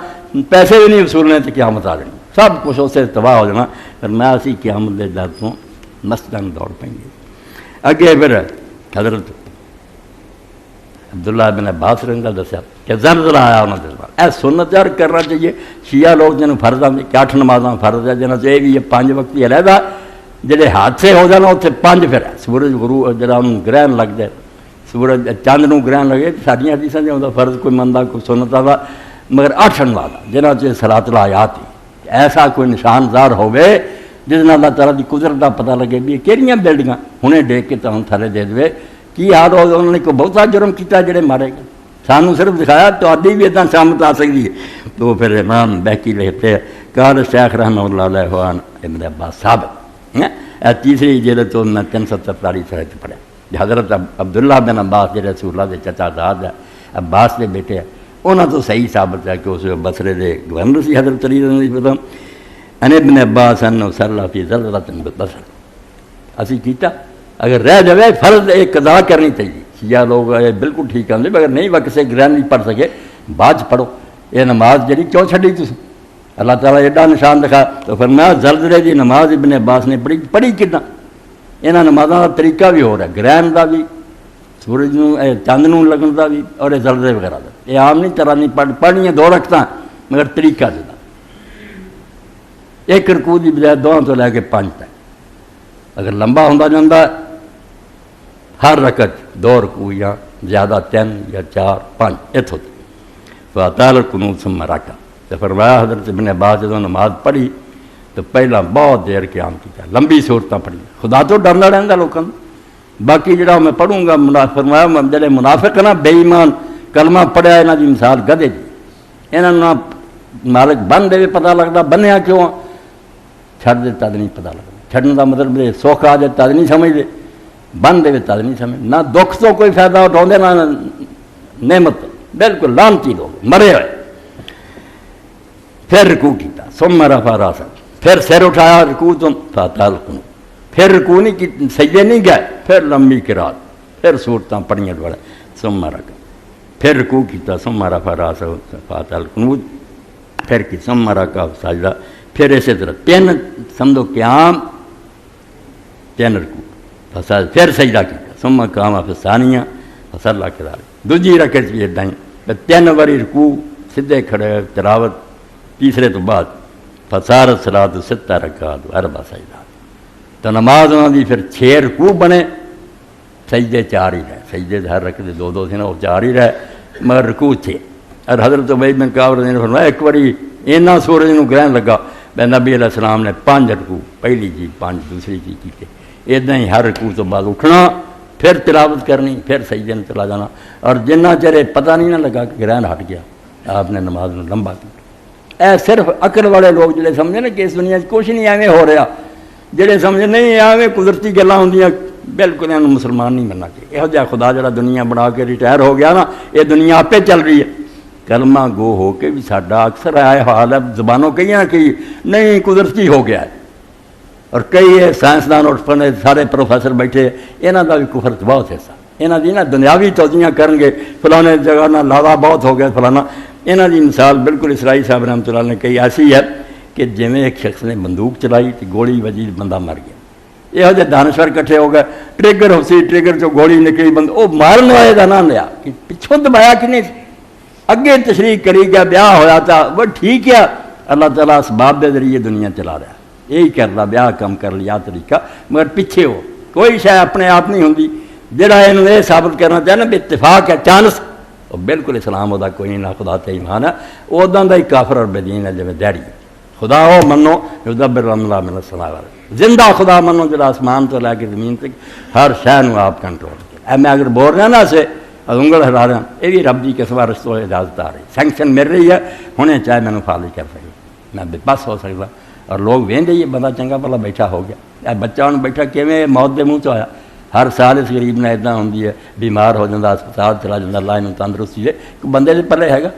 A: پیسے بھی نہیں وصولنے تو قیامت آ جانی سب کچھ اسے تباہ ہو جانا. پھر میں اسی قیامت کے ڈر تو مسجد میں دوڑ پیں گے. اگے پھر حضرت عبداللہ بن عباس رنگا دسیا کہ زلزلہ آیا انہوں نے بعد اے سنت یار کرنا چاہیے. شیعہ لوگ جنہوں فرض آتے کہ 8 نمازاں فرض ہے جنہوں سے بھی 5 وقت ہی علیحدہ جڑے حادثے ہو جانا اتنے 5 پھر ہے سورج غروب جڑا انہوں گرہن لگ جائے سورج چند نو گرہن لگے ساڈیاں حدیثاں دے اوندا فرض کوئی مندا کوئی سنت والا مگر 8 والا جنہاں چ صلاۃ الآیات ایسا کوئی نشان ظاہر ہوے جس نال اللہ تعالیٰ دی قدرت دا پتہ لگے بھی کہڑیاں بلڈنگاں ہنے ڈیک کے تہوں تھلے دے دے کی حال ہو انہوں نے کوئی بہتا جرم کیتا جڑے مارے گئے سانوں صرف دکھایا تہاڈی بھی اتنا شامت آ سکتی ہے تو پھر امام بہکی لکھتے قال شیخ رحمہ اللہ علیہ وان ابن عباس صاحب تیسری جلد تو میں 343 صحیح پڑھا حضرت عبداللہ بن عباس جڑے رسول اللہ دے چچا داد ہے عباس دے بیٹے ہیں انہوں تو صحیح ثابت ہے کہ اس بصرے دے گورنر سی حضرت علی رضی اللہ عنہ ان ابن عباس انہو صلی فی ذلت بصر اسی کیتا اگر رہ جائے فرض ایک قضا کرنی چاہیے شیعہ لوگ بالکل ٹھیک آتے مگر نہیں وقت سے گرہن نہیں پڑھ سکے بعد پڑھو یہ نماز جڑی کیوں چھڈی تسی اللہ تعالیٰ ایڈا نشان دکھا تو فرمایا زلزلے دی نماز ابن عباس نے پڑھی کتنا یہاں نمازوں کا طریقہ بھی ہو رہا ہے گرہن کا بھی سورج چند نو لگن کا بھی اور یہ زلزلے وغیرہ کا یہ عام نہیں طرح نہیں پڑھنی 2 رکعتاں مگر طریقہ جدا ایک رکوع کی بجائے 2 تو لے کے 5 تک اگر لمبا ہوتا جاتا ہر رکعت 2 رکوع یا زیادہ 3 یا 4 5 اتوں فاطال القنوت ثم رکع تو فرمایا حضرت ابن عباس جب نماز پڑھی تو پہلا بہت دیر قیام کیا لمبی صورتیں پڑھی خدا تو ڈرنا رہتا لوگوں باقی جڑا میں پڑھوں گا فرمایا جڑے منافق نا بے ایمان کلمہ پڑھیا یہاں کی مثال گدے جی یہاں مالک بن دے پتہ لگتا بنیا کیوں چھڈ دے تد نہیں پتہ لگتا چھڈن کا مطلب سوکھ آ جائے تد نہیں سمجھتے بن دے تد نہیں سمجھ نہ دکھ تو کوئی فائدہ اٹھاؤ نہ نعمت بالکل لانتی لوگ مرے ہوئے پھر رکوع کیتا ثم رفع راسہ پھر سر اٹھایا رکوع تو فاطال القنوت پھر رکوع نہیں کی سجدے نہیں گئے پھر لمبی قرات پھر صورتاں پڑھیاں دوڑا ثم رکع پھر رکوع کیتا ثم رفع راسہ فاطال القنوت پھر کی ثم رکع سجدہ پھر اسی طرح 3 سمجھو قیام 3 رکوع پھر سجدہ کیتا ثم قام فی الثانیہ فصلی کذالک دوجی رکعت بھی ادا ہی 3 باری رکوع سیدھے کھڑے تلاوت تیسرے تو بعد فصارت صلاۃ 6 رکعات 4 سجدات تو نماز انہوں دی پھر 6 رکوع بنے سجدے 4 ہی رہے سجدے ہر رکعت 2 تھے نا وہ 4 ہی رہے مگر رکوع 6 اور حضرت ابی بن کعب رضی اللہ عنہ نے فرمایا ایک باری اینا سورج نو گرہن لگا بے نبی علیہ السلام نے 5 رکوع پہلی چیز 5 دوسری چیز کی ادھا ہی ہر رکوع تو بعد اٹھنا پھر تلاوت کرنی پھر سجدے میں چلا جانا اور جنہ چرے پتہ نہیں نہ لگا کہ گرہن ہٹ گیا آپ نے نماز میں لمبا کیا اے صرف عقل والے لوگ جڑے سمجھے نا کہ اس دنیا کچھ نہیں ایویں ہو رہا جڑے سمجھے نہیں ایویں قدرتی گلاں ہوندیاں بالکل انہوں مسلمان نہیں بننا چاہیے یہو جہا خدا جڑا دنیا بنا کے ریٹائر ہو گیا نا یہ دنیا آپ چل رہی ہے کلمہ گو ہو کے بھی ساڈا اکثر آیا حال ہے زبانوں کئی ہیں کہ نہیں قدرتی ہو گیا ہے اور کئی سائنسدان اٹھ پڑے سارے پروفیسر بیٹھے یہاں کا بھی کفر بہت حصہ یہاں کی نا دنیاوی توجیاں کرن گے فلانے جگہ نہ لاوا بہت ہو گیا فلانا یہاں کی مثال بالکل اسرائی صاحب رحمۃ اللہ نے کئی ایسی ہے کہ جویں ایک شخص نے بندوق چلائی تو گولی وجی بندہ مر گیا یہو جہے دانشور کٹھے ہو گئے ٹریگر ہو سی ٹریگر چو گولی نکلی بند وہ مارن والے کا نام لیا کہ پچھوں دبایا کہ نہیں اگے تشریح کری گیا بیاہ ہویا تھا وہ ٹھیک ہے اللہ تعالیٰ اسباب کے ذریعے دنیا چلا رہا ہے یہی کرتا بیاہ کم کر لیا طریقہ مگر پیچھے ہو کوئی شے اپنے آپ نہیں ہوندی جڑا یہ ثابت کرنا چاہنا بھی اتفاق ہے چانس وہ بالکل اسلام وہ کوئی نہیں نہ خدا تے ایمان ہے ادا کا ہی کافر اور بدین ہے جی دیہی خدا وہ منو یدبر الامر من السماوات زندہ خدا منو جڑا آسمان تو لے کے زمین تک ہر شے نو آپ کنٹرول کرے میں اگر بول رہا نا سے انگل ہلا رہا یہ بھی رب کی قسم رستوں اجازت آ رہی سینکشن مل رہی ہے ہنے چاہے مینوں فالو کر سکے میں بے بس ہو سکتا اور لوگ وہدے ہی بندہ چنگا بھلا بیٹھا ہو گیا اے بچہ ہوں بیٹھا کیویں موت دے منہ چ آیا ہر سال اس غریب نے ادا ہوندی ہے بیمار ہو جاتا ہسپتال چلا جاتا اللہ انہوں تندرستی ہے بندے دے پلے ہے گا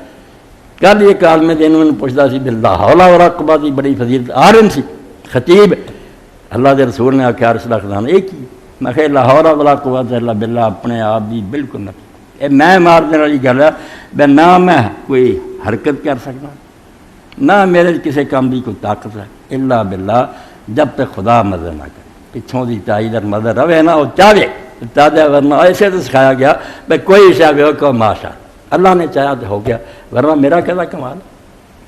A: کل یہ کال میں دن میں پوچھتا سی بلا ہولا اور رقبہ کی بڑی فضیلت آرن سی خطیب اللہ دے رسول نے آخیا عرش دا خزانہ ایک ہی میں کہ لاہور ولا قوت الا باللہ اپنے آپ بھی بالکل نہ یہ میں مار دینے والی گل ہے بے نہ میں کوئی حرکت کر سکتا نہ میرے کسی کام کی کوئی طاقت ہے الا باللہ جب تک خدا مدد نہ کرے پچھوں کی تائید اور مدد رہے نا وہ چاہے تازہ ورنہ ایسے تو سکھایا گیا بھائی کوئی شاید کو ماشا اللہ نے چاہا تو ہو گیا ورنہ میرا کہنا کمال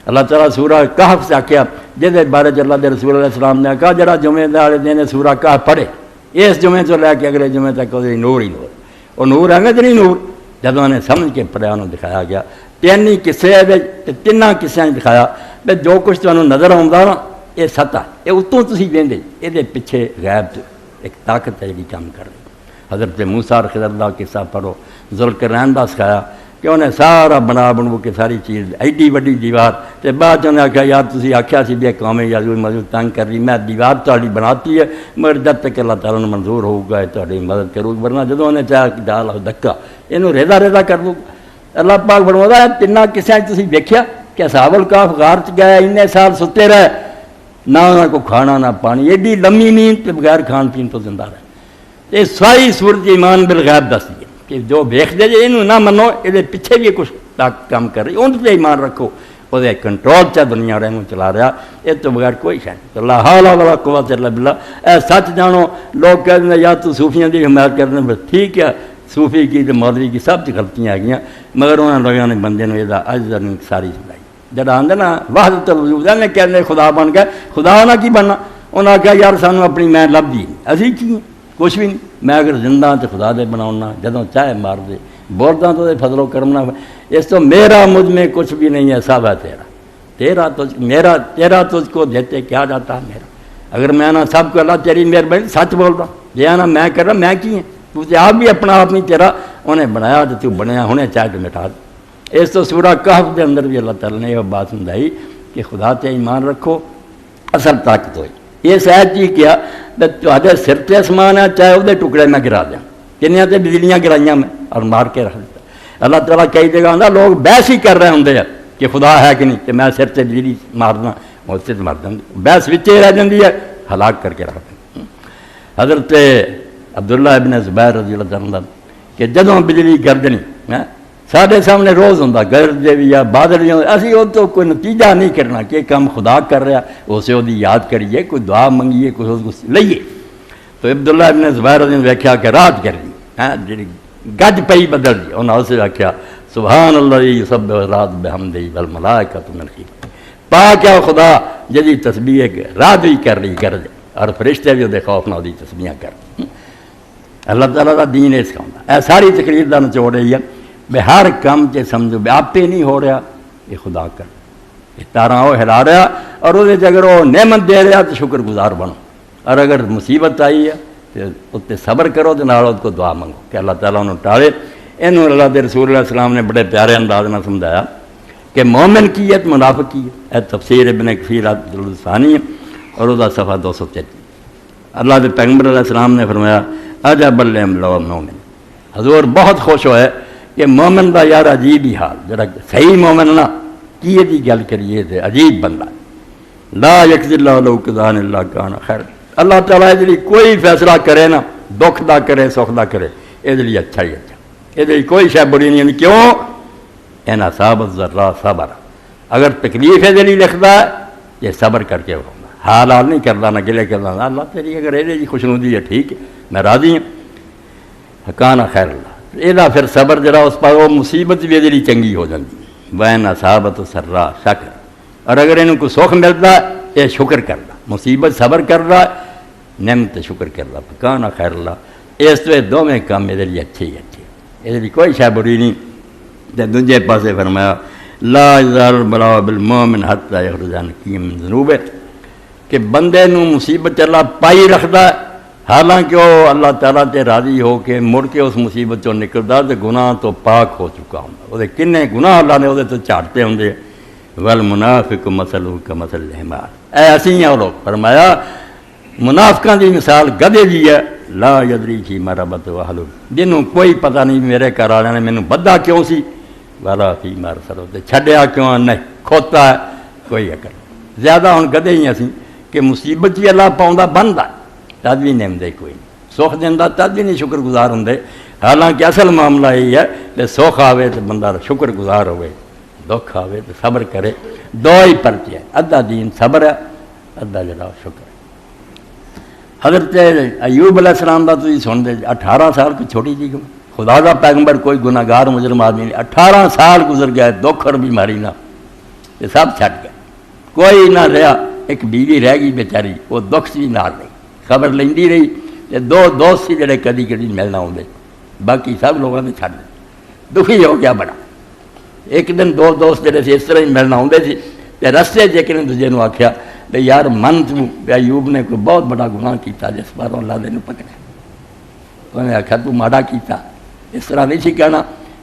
A: اللہ تعالیٰ سورہ کہف سے آخیا جہد بارے اللہ دے رسول علیہ السلام نے کہا جڑا جمعے والے دن سورہ کہف پڑھے اس جمعے تو لے کے اگلے جمعے تک وہ نور ہی نور وہ نور ہے کہ نہیں نور؟ جدوں انہیں سمجھ کے پڑھیا انہوں دکھایا گیا تین ہی قصے ہے تینوں قصوں دکھایا بھی جو کچھ تمہیں نظر آتا نا یہ سطح یہ اتوں تھی وہدے یہ پیچھے غیب ایک طاقت ہے جی کام کر رہی۔ حضرت موسیٰ اور خضر کا قصہ پڑھو، ذوالقرنین کا سکھایا کہ انہیں سارا بنو کے ساری چیز ایڈی وڈی دیوار تے بعد انہیں آخیا یار تسی آخیا سی بھی قوم یازوی مدد تنگ کر رہی، میں دیوار تاری بناتی ہے مگر جب تک اللہ تعالیٰ نے منظور ہوگا تاری مدد کروں گا، ورنہ جدوں انہیں چاہ ڈال دکا یہ ریزا کر دوں گا۔ اللہ پاک فرماتا ہے تینوں قصے تسی ویکھیا کہ اصحاب الکہف غار چ گئے انے سال ستے رہے نہ انہوں کو کھانا نہ پانی، ایڈی لمبی نیند تے بغیر کھان پین تو زندہ رہے۔ یہ ساری صورت ایمان بالغیب دستی ہے کہ جو ویکھدے جے یہ نہ منو یہ پیچھے بھی کچھ کام کر رہی ان پہ ایمان رکھو، وہ کنٹرول چا دنیا رہنوں چلا رہا، یہ تو بغیر کوئی شے نہیں۔ اللہ حول ولا قوت الا باللہ۔ اے سچ جانو لوگ کہتے ہیں یا تو صوفیاں دی حمایت کرتے ہیں، بس ٹھیک ہے صوفی کی تو مولوی کی سب غلطیاں آ گئیں مگر انہوں نے لوگوں نے بندے نے یہ اج ساری سنائی جب آدھے نا وحدت الوجود نے کہتے خدا بن گئے، خدا نہ کی بننا؟ انہوں نے کہا یار سانو اپنی میں لبھی نہیں، اسی کی کچھ بھی نہیں، میں اگر زندہ تو خدا دے بناؤنا جدوں چاہے مار دے، بولتا تو فضل و کرم نہ، اس تو میرا مجھ میں کچھ بھی نہیں ہے، سب ہے تیرا تیرا تجھ کو دیتے کیا جاتا ہے میرا، اگر میں نہ سب کو اللہ تیری مہربانی سچ بول رہا یہ نہ میں کر رہا میں کی ہیں تو آپ بھی اپنا آپ نہیں تیرا انہیں بنایا تو بنیا ہونے چاہ کے مٹا دے۔ اس تو سورہ کہف کے اندر بھی اللہ تعالیٰ نے یہ بات سمجھائی کہ خدا تے ایمان رکھو اصل طاقت ہوئی۔ یہ سہج چیز کیا تے سر تے آسمان ہے چاہے وہ ٹکڑے میں گرا دیا، کنیاں تے بجلیاں گرائیاں میں اور مار کے رکھ دیتا۔ اللہ تعالیٰ کئی جگہ آتا لوگ بحث ہی کر رہے ہوں کہ خدا ہے کہ نہیں، کہ میں سر تے بجلی مارنا اس سے مار دیں، بحث وچے رہ جاتی ہے، ہلاک کر کے رکھ دیں۔ حضرت عبداللہ ابن زبیر رضی اللہ عنہ کہ جدوں بجلی گردنی سارے سامنے روز ہوں گرجے بھی یا بادل بھی اسی وہ تو کوئی نتیجہ نہیں کرنا کہ کام خدا کر رہا اسے وہ یاد کریے، کوئی دعا منگیے، کوئی لئیے۔ تو عبداللہ ابن زبیر رضی اللہ ویکھیا کہ رات کری جی گج پئی بدل دی، انہوں نے آخیا سبحان اللہ یسبح رات بحمدہ والملائکۃ من خیفتہ، پاک ہے خدا جدی تسبیح رات بھی کر رہی گرج اور فرشتے بھی وہ خوف نہ دی تسبیحاں کر۔ اللہ تعالیٰ کا دین اس کا ہوتا ہے۔ ساری تقریر کا نچوڑ رہی ہے بے ہر کام سے سمجھو بے آپ پہ نہیں ہو رہا یہ خدا کر، یہ تارا وہ ہلا رہا اور وہ اگر وہ نعمت دے رہا تو شکر گزار بنو، اور اگر مصیبت آئی ہے تو اس پہ صبر کرو تو نال اس کو دعا منگو کہ اللہ تعالیٰ انہوں ٹالے۔ انہوں اللہ کے رسول علیہ السلام نے بڑے پیارے انداز میں سمجھایا کہ مومن کی ہے تو منافق کی ہے۔ تفسیر ابن کثیر الثانی ہے اور وہ صفحہ 233۔ اللہ کے پیغمبر علیہ السلام نے فرمایا عجب المومن، حضور بہت خوش ہوئے کہ مومن دا یار عجیب ہی حال، جڑا صحیح مومن نا کی دی گل کریے تے عجیب بندہ لا یکذی اللہ لو کذان اللہ کان خیر، اللہ تعالیٰ جی کوئی فیصلہ کرے نا دکھ دا کرے سکھ دا کرے یہ لیے اچھا ہی اچھا، یہ کوئی شے بری نہیں۔ کیوں؟ ان اصاب الذرا صبر، اگر تکلیف ہے دلی لکھتا ہے یہ صبر کر کے ہوگا، حال حال نہیں کرتا نہ گلے کرتا، اللہ تیری اگر یہ خوشنودی ہے ٹھیک ہے میں راضی ہوں، کان خیر اللہ یہ پھر صبر جڑا اس پر وہ مصیبت بھی جی چنگی ہو جاتی وین اصابت سرا شکر، اور اگر انہوں کو سکھ ملتا یہ شکر کرتا، مصیبت صبر کر رہا نعمت شکر کر رہا کان خیر اللہ، اس تو دونوں کام یہ لیے اچھے ہی اچھے، یہ کوئی شے بری نہیں۔ دوجے پاسے فرمایا لا یزال البلاء بالمؤمن حتی یخرج نقیًا من ذنوبہ، کہ بندے نو مصیبت اللہ پائی رکھتا ہے حالانکہ وہ اللہ تعالیٰ تے راضی ہو کے مڑ کے اس مصیبت چوں نکلتا تو گناہ تو پاک ہو چکا ہوں، وہ کنے گناہ اللہ نے وہ تو جھاڑتے ہوں۔ والمنافق مثلہ کمثل الحمار، اے اسی ہیں وہ لوگ، فرمایا منافقاں دی مثال گدھے دی ہے، لا یدری فیما ربط اہلہ، جنہوں کوئی پتہ نہیں میرے گھر والے نے مینوں بدھا کیوں سی، والا فیما ارسلہ چھڈیا کیوں نہیں، کھوتا ہے کوئی عقل، زیادہ ہوں گدھے ہی اسی کہ مصیبت بھی اللہ پاؤں بنتا تد بھی نعمت کوئی نہیں، سکھ دینا تد بھی نہیں شکر گزار ہوں، حالانکہ اصل معاملہ یہ ہے کہ سکھ آوے تو بندہ شکر گزار ہوئے، دکھ آوے تو صبر کرے، دو ہی پرچے ہے، ادھا دین صبر ہے ادھا جڑا شکر ہے۔ حضرت ایوب علیہ السلام کا تھی سن دے 18 سال کی چھوٹی جی خدا کا پیغمبر کوئی گناہ گار مجرم آدمی نہیں، 18 سال گزر گئے دکھ اور بیماری نہ یہ سب چھٹ گئے، کوئی نہ رہا، ایک بیوی رہ گئی بیچاری وہ دکھ بھی نہ نہیں خبر لیندی رہی، یہ دو دوست سی جڑے کدی کدی ملنا آتے باقی سب لوگوں نے چھڈ دتی، دکھی ہو گیا بڑا۔ ایک دن دو دوست جڑے سی اس طرح ہی ملنا آتے سی، تے رستے جے نے دوجے نو آکھیا بے یار من تو ایوب نے کوئی بہت بڑا گناہ کیتا جس پر اللہ نے پکڑا۔ انہیں آخیا تو ماڑا کیتا، اس طرح نہیں سی کہنا،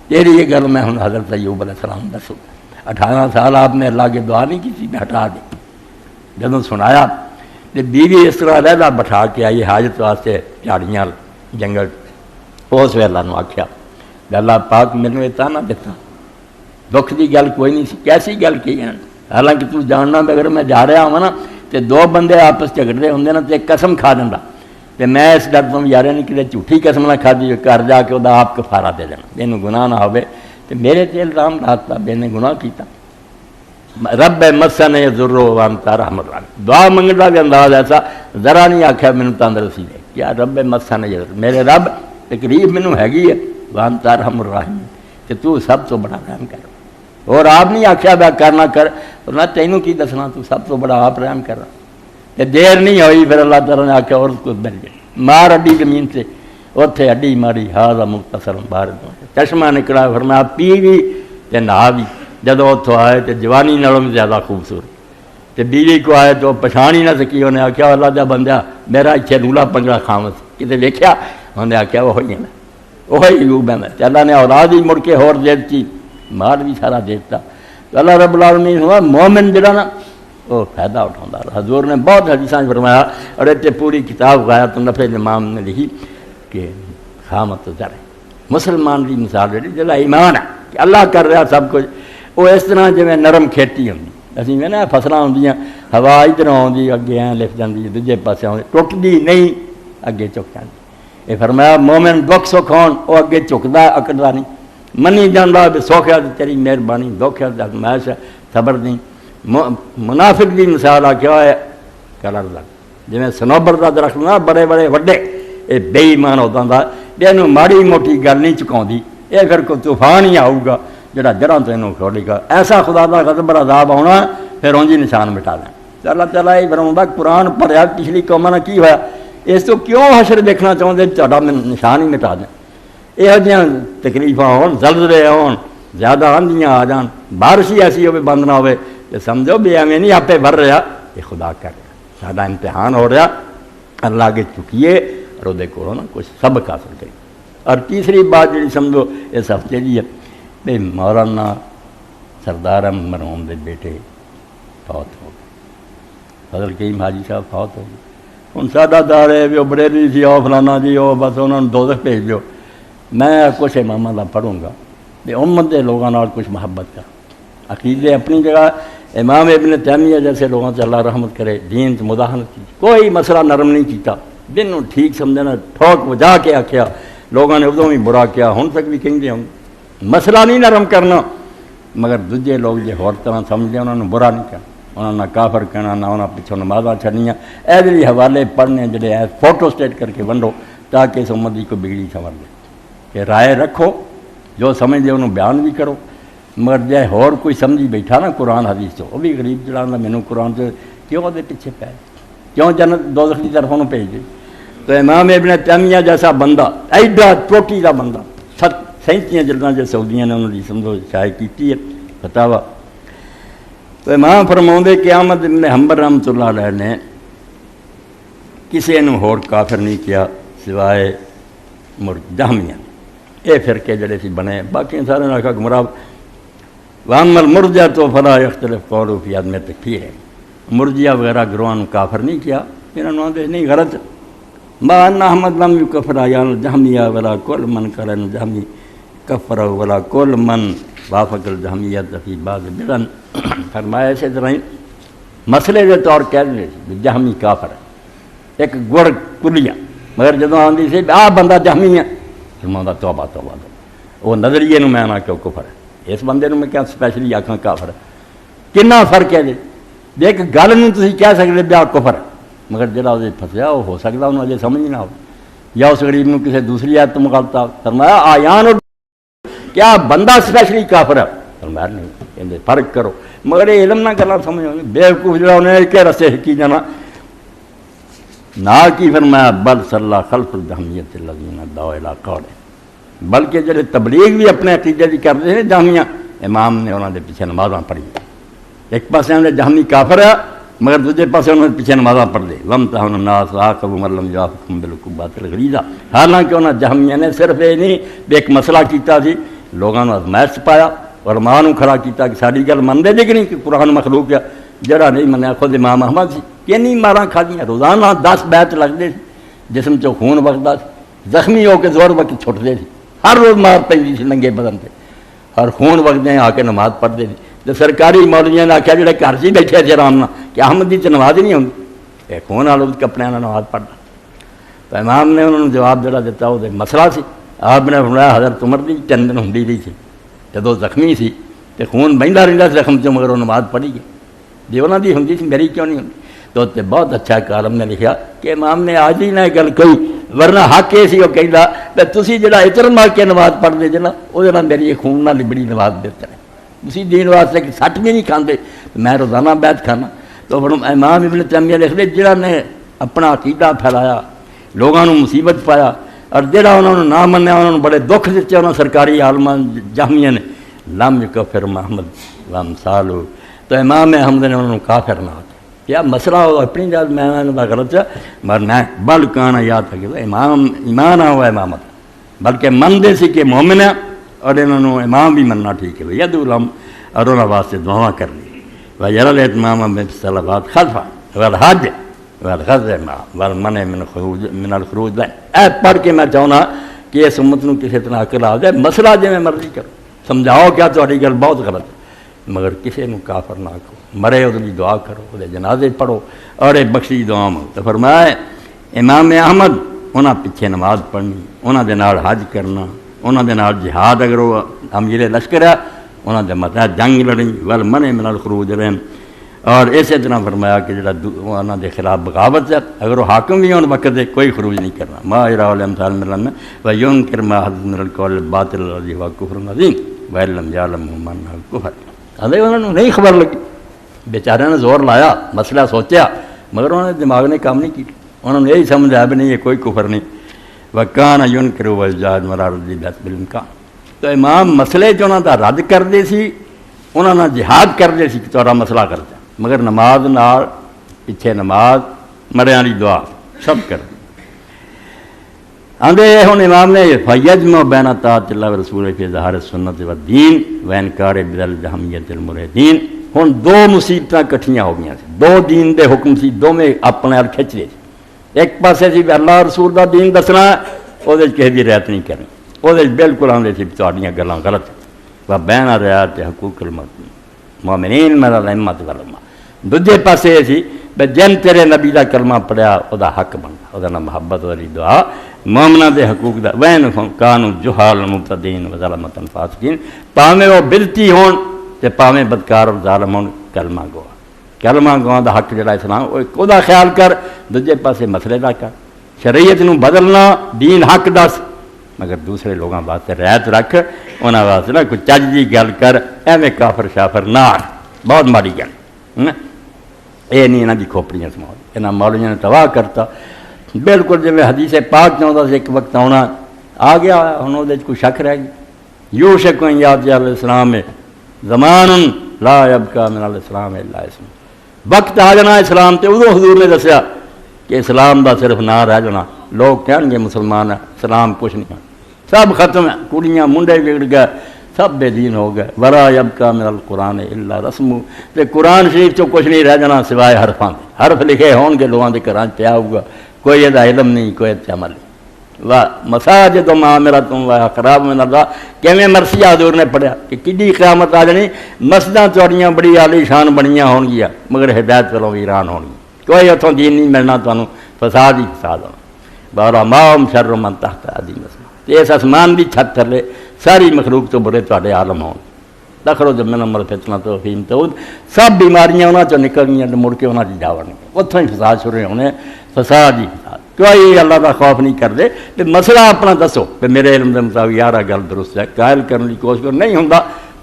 A: تیری یہ گل میں ہوں حضرت ایوب علیہ السلام دسوں۔ 18 سال آپ نے اللہ کی دعا نہیں کی تھی میں ہٹا دی، جدوں سنایا تو بیوی اس طرح رہدا بٹھا کے آئی حاجت واسطے جھاڑیاں جنگل، اس ویلے اللہ آخیا اللہ پاک مینوں یہ تانا دیتا، دکھ کی گل کوئی نہیں سی، کیسی گل کی ہے، حالانکہ تو جاننا اگر میں جا رہا ہوں نا تو دو بندے آپس جھگڑتے ہوں نا تو ایک قسم کھا دینا، تو میں اس ڈر تو یار نہیں کہ جھوٹھی قسم نہ کھا دی، گھر جا کے وہ آپ کفارہ دے دینا، یہ گناہ نہ ہوئے تو میرے تے الزام ڈالتا میں نے گناہ کیتا۔ رب مسن ضرور وانت ارحم الراحمین، دعا منگنے کا بھی انداز ایسا، ذرا نہیں آخیا مینوں تندرستی دے، کیا رب مسن میرے رب تکلیف مینوں ہیگی ہے، وانت ارحم الراحمین کہ تو سب تو بڑا رحم کر، اور آپ نہیں آخیا بیا کرنا کر، نہ تینوں کی دسنا تو سب تو بڑا آپ رحم کر رہا۔ دیر نہیں ہوئی پھر اللہ تعالیٰ نے آخیا اور اس کو مل گئی، مار اڈی زمین سے، اتنے اڈی ماری ہاضا مختصر باہر چشمہ نکلا، فرمایا پی بھی تے نہا بھی، جدو اتوں آئے تو جوانی نالوں بھی زیادہ خوبصورت، تو بیوی کو آئے تو پچھان ہی نہ سکی، انہیں آخیا اللہ دا بندہ میرا اتنے رولا پنگڑا خامس کتنے ویکھیا، انہیں آخیا وہی ہے وہی ایوب ہے، اللہ نے اولاد ہی مڑ کے ہور دے دیتی، مال بھی سارا دیتا، تو اللہ رب العالمین ہوا مومن جڑا نا وہ فائدہ اٹھاؤں رہا۔ حضور نے بہت حدیثاں فرمایا، اور اتنے پوری کتاب غایۃ النفع امام نے لکھی کہ خامت زر مسلمان کی مثال جی جہاں ایمان ہے کہ اللہ کر رہا سب کچھ، وہ اس طرح جی نرم کھیتی ہوتی، اسی میں نا فصلیں ہوندیاں ہوا ادھر آتی اگے ایਂ لکھ جاتی، دوجے پاسے آتی ٹوٹتی نہیں اگے چک جاتی۔ یہ فرمایا مومن دکھ سکھ ہون وہ اگے چکتا ہے اکڑتا نہیں، منی جانا بھی سوکھ ہے تیری مہربانی، دکھ ہے ازمائش ہے صبر نہیں۔ منافق کی مثال آخیا ہے کلر لگ جی سنوبر کا درخت نا بڑے بڑے وڈے، یہ بے ایمان ہوتا تھا بھی یہ ماڑی موٹی گل نہیں چکاؤں، یہ پھر کوئی طوفان ہی آؤ گا جڑا جڑاں تو یہ کھولے گا، ایسا خدا کا غضب اور عذاب آنا پھر اونجی نشان مٹا دیں۔ اللہ تعالیٰ یہ فرماؤں قرآن پڑھیا پچھلی قوموں نے کی ہوا، اس تو کیوں حشر دیکھنا چاہتے تا نشان ہی مٹا دیں، یہ جہاں تکلیفاں ہون زلزلے ہون زیادہ آندیاں آ جان بارش ہی ایسی ہوئے بند نہ ہوئے تو سمجھو بھی ایویں نہیں آپ بھر رہا، یہ خدا کر رہا، سارا امتحان ہو رہا، اللہ کے چکیے اور وہ کو نا کچھ سبق حاصل کریں۔ اور تیسری بات جی سمجھو اس ہفتے کی ہے بھائی مولانا سردار احمد مرحوم دے بیٹے فوت ہو گئے، فضل کریم حاجی صاحب فوت ہو گئے۔ ہوں ساڈا دار ہے بھی وہ بڑیری سی آؤ فلانا جی وہ بس انہوں نے دوزخ بھیج دو، میں کچھ امامہ کا پڑھوں گا بھی امت کے لوگوں نال کچھ محبت کر، عقیدے اپنی جگہ، امام ابن تیمیہ جیسے لوگوں سے اللہ رحمت کرے، دین سے مداحنت کی، کوئی مسئلہ نرم نہیں کیتا، دن ٹھیک سمجھنا ٹھوک وجا کے آخیا، لوگوں نے ادوں بھی برا کیا ہن تک بھی کہیں ہوں مسئلہ نہیں نرم کرنا، مگر دوجے لوگ جی ہور طرح سمجھتے انہوں نے برا نہیں کرنا، انہوں نے کافر کہنا نہ انہوں پچھوں نمازاں چھڑنیاں، ایسے حوالے پڑھنے جڑے ہے فوٹو سٹیٹ کر کے ونڈو تاکہ اس امت کی کوئی بگڑی سمجھ لے کہ رائے رکھو، جو سمجھتے انہوں بیان بھی کرو، مگر جائے ہور کوئی سمجھی بیٹھا نا قرآن حدیث تو وہ بھی غریب چڑھانا مینوں قرآن سے کیوں وہ پیچھے پہ کیوں جنت دوزخ کی طرف انہوں بھیج دے۔ تو امام ابن تیمیہ جیسا بندہ ایڈا چوٹی کا بندہ 37 جلداں جو سعودیاں نے انہوں نے سمجھو شائع کی ہے فتاویٰ، تو امام فرماؤندے کہ احمد ابن حنبل رحمۃ اللہ علیہ نے کسی نے ہور کافر نہیں کیا سوائے جہمیہ، یہ فرقے جڑے سی بنے، باقی سارے نے آخا گمراہ، وَأَمَّا الْمُرْجِئَةُ تو فَلَا يَخْتَلِفُ قَوْلُهُ فِي عَدْمِ التَّكْفِيرِ ہے، مرجیہ وغیرہ گروہاں کافر نہیں کیا، انہوں نے نہیں غلط ما ان احمد لم یکفر عیان الجہمیہ ولا کل من قال الجہمی کفر ولا کل من وافق الجہمیت فی بعض بدن، فرمایا اسی طرح مسئلے کے طور کہہ دیں جہمی کافر ہے ایک گڑ کلیہ، مگر جدوں آندی سی آ بندہ جہمی ہے فرماؤندا توبہ توبہ وہ نظریے نو میں نہ کیوں کفر ہے، اس بندے نو میں کیا سپیشلی آکھاں کافر ہے، کنا فرق ہے جی ایک گل نہیں تسی کہہ سکتے بیا کفر ہے، مگر جڑا وہ پھسیا وہ ہو سکتا انہوں اجے سمجھ نہ ہو، یا اس غریب نو کسی دوسری آیت تو مغالطہ فرمایا آیان کیا بندہ سپیشلی کافر ہے، فرمایا نہیں کہندے فرق کرو، مگر یہ علم نہ کرنا سمجھ بیوقوف جڑا انہیں ایک رستے ہکی جانا نہ کی، فرمایا بل صلی اللہ خلف الجہمیت الذین دعوا الی قول، بلکہ جڑے تبلیغ بھی اپنے عقیدے کی کرتے ہیں جہمیاں، امام نے انہوں نے پیچھے نمازاں پڑھی، ایک پاسے انہوں نے جہمی کافر ہے مگر دوسرے پاسے انہوں نے پیچھے نمازاں پڑھ دے وَامْتَحَنَ النَّاسَ وَعَاقَبُوا مَن لَّمْ يُعَاقِبْهُم بِالْعُقُوبَاتِ الْغَلِيظَةِ۔ حالانکہ انہوں نے جہمیہ نے صرف یہ نہیں بھی ایک مسئلہ کیتا سی، لوگوں نے آزمائش پایا اور ماں کھڑا کیتا کہ ساری گل منتے جے کہ نہیں کہ قرآن مخلوق ہے، جڑا نہیں منیا خود امام احمد سی، کنی ماراں کھادیاں، روزانہ 10 بیت لگتے سی، جسم چوں خون وگدا سی، زخمی ہو کے زور وقت چھٹتے سی، ہر روز مار پی سی ننگے بدن سے، اور خون وگدے آ کے نماز پڑھتے تھے۔ تو سرکاری مولویاں نے آخیا جڑے گھر سے بیٹھے تھے آرام نہ کہ احمدی چ نماز ہی نہیں ہوتی، یہ خون والوں کپڑے نال نماز پڑھتا۔ تو امام نے انہوں نے جواب جڑا دیتا وہ مسئلہ سی، آپ نے فرمایا حضرت عمر دی چندن ہوندی رہی سی جدو زخمی سی تو خون بہندا رہندا سی زخم چوں، مگر وہ نماز پڑھی گئی، جی انہوں دی ہوندی سی میری کیوں نہیں ہوندی؟ تو تے بہت اچھا کالم نے لکھا کہ امام نے آج ہی نہ گل کہی، ورنہ حق یہ سی وہ کہندا کہ تسی جڑا اتر مار کے نماز پڑھتے جے نا وہ میری خون نہ لبڑی نماز بہتر ہے، اسی دین واسطے کہ سٹ بھی نہیں کھاندے میں روزانہ بیت کھانا۔ تو امام ابن تیمیہ لکھ دے جڑا نے اپنا عقیدہ پھیلایا، لوگوں مصیبت پایا، اور جڑا انہوں نے نہ منیا انہوں نے بڑے دکھ دیتے انہوں سرکاری عالماں جہمیہ نے، لم یکفر محمد وامثالہ، تو امام احمد نے انہوں نے کافر نہ آتا۔ کیا مسئلہ ہو اپنی جات میں غلط ہے مگر نہ بل کانا یاد تھا کہ امام ایمان ہوا امامت، بلکہ مندے سی کہ مومن ہے، اور انہوں نے امام بھی مننا ٹھیک ہے ید الم، اور انہوں نے واسطے دعا کر لی وجر الاتمام بالصلوات خلفا والحج والغزو والمنع من الخروج۔ اے پڑھ کے میں چاہنا کہ اس امت نو کسی طرح عقل آ جائے، مسئلہ جی میں مرضی کرو، سمجھاؤ کیا تہاڈی گل بہت غلط ہے، مگر کسی نو کافر نہ آکھو، مرے اس کی دعا کرو، وہ جنازے پڑھو اور ایک بخشی دعا مانگو۔ تو فرمایا امام احمد انہاں پیچھے نماز پڑھنی، انہاں دے نال حج کرنا، انہاں دے نال جہاد اگر وہ امیر لشکر ہے انہاں دے متحد جنگ لڑنی، والمنع من الخروج رہن، اور اسی طرح فرمایا کہ جڑا انہاں دے خلاف بغاوت ہے اگر وہ حاکم بھی ہون وقت دے کوئی خروج نہیں کرنا، ما یرا الامثال من العلم وینکر ما حدث من القول الباطل الذی هو کفر عظیم وَإِلَّمْ يَعْلَمْهُ مَنْ الْكُفْرِ۔ ادے انہوں نے نہیں خبر لگی، بیچارے نے زور لایا، مسئلہ سوچیا، مگر انہوں نے دماغ نے کام نہیں کی، انہوں نے یہی سمجھا بھی نہیں یہ کوئی کفر نہیں۔ وَكَانَ يُنْكِرُ وَيَزْدَادُ وَلَا يُرْضِي بِالْإِمْكَانِ۔ تو امام مسئلے جو انہوں دا رد کرتے سی، انہوں نے جہاد کرتے سی کہ تہاڈا مسئلہ کرتا، مگر نماز نال پیچھے نماز مریا دی دعا سب کر دی۔ آندے ہن امام نے فیجمع بین طاعۃ اللہ و رسول فی اظہار السنت والدین و انکار بدع الجہمیۃ الملحدین۔ ہن دو مصیبتاں کٹھیاں ہو گئیاں سی، دو دین دے حکم سی، دوویں اپنے ال کھچ لے سی۔ ایک پاسے سی اللہ رسول دا دین دسنا، وہ کسی دی رعایت نہیں کرنی، وہ بالکل آدھے سی تہاڈیاں گلاں غلط و بین رعایت حقوق المؤمنین من الائمۃ والعلماء۔ دوجے پاسے یہ سی بے جن تیرے نبی دا کلمہ پڑھیا وہ حق بنتا، وہ نہ محبت والی دعا مومنہ دے حقوق دا وین کانوا جہال مبتدین و ظلمۃ فاسقین، پاویں وہ بدعتی ہون تے پاویں بدکار اور ظالم ہون، کلمہ گوا، کلمہ گوا دا حق جڑا اسلام وہ دا خیال کر، دوجے پاسے مسئلے دا کر، شریعت نو بدلنا، دین حق دس، مگر دوسرے لوگوں واسطے رعایت رکھ، انہاں واسطے نہ کوئی چج دی گل کر، ایویں کافر شافر نہ آکھ، بہت ماڑی گل یہ نہیں انہاں دی کھوپڑیاں سماؤ، انہاں مولویاں نے تباہ کرتا۔ بالکل جی حدیث پاک چاہتا سے ایک وقت آنا آ گیا، ہن وہ کوئی شک رہ گئی، یوشک ان یاتی علیہ السلام زمان لا یبقی من الاسلام الا اسم، وقت آ جانا اسلام تے ادو حضور نے دسیا کہ اسلام دا صرف نہ رہ جانا، لوگ کہن گے مسلمان ہے، اسلام کچھ نہیں ہے، سب ختم ہے، کڑیاں منڈے بگڑ گئے، سب بے دین ہو گئے، ولا یبقی من القرآن الا رسم، تے قرآن شریف چوں کچھ نہیں رہ جانا سوائے حرفاں دے، حرف لکھے ہون گے لوگوں دے گھراں پیا ہوگا، کوئی یہ علم نہیں، کوئی عمل نہیں۔ مساجد معامرۃ و خراب من اللہ، کیویں مرثیہ حضور نے پڑھیا کہ کڈی قیامت آ جانی، مسجداں تہاڈیاں بڑی عالی شان بنیاں ہون گیا مگر ہدایت والوں ویران ہون گی، کوئی اتوں دین نہیں ملنا، تمہیں فساد ہی فساد ہونا۔ بارہ ماہم شر من تحت عظیم اسمان، اس آسمان دی چھت تھلے ساری مخلوق تو برے تہاڈے عالم ہون، تخرج من الفتنہ تو فیم تعود، سب بیماریاں انہاں چوں نکل گئیاں تے مڑ کے انہاں دی جاون گے، اتوں ہی فساد شروع ہونے، فساد ہی فساد، کوئی اللہ کا خوف نہیں کرتے۔ تو مسئلہ اپنا دسو کہ میرے علم کے مطابق یار گل درست ہے، قائل کرنے کی کوشش کرو، نہیں ہوں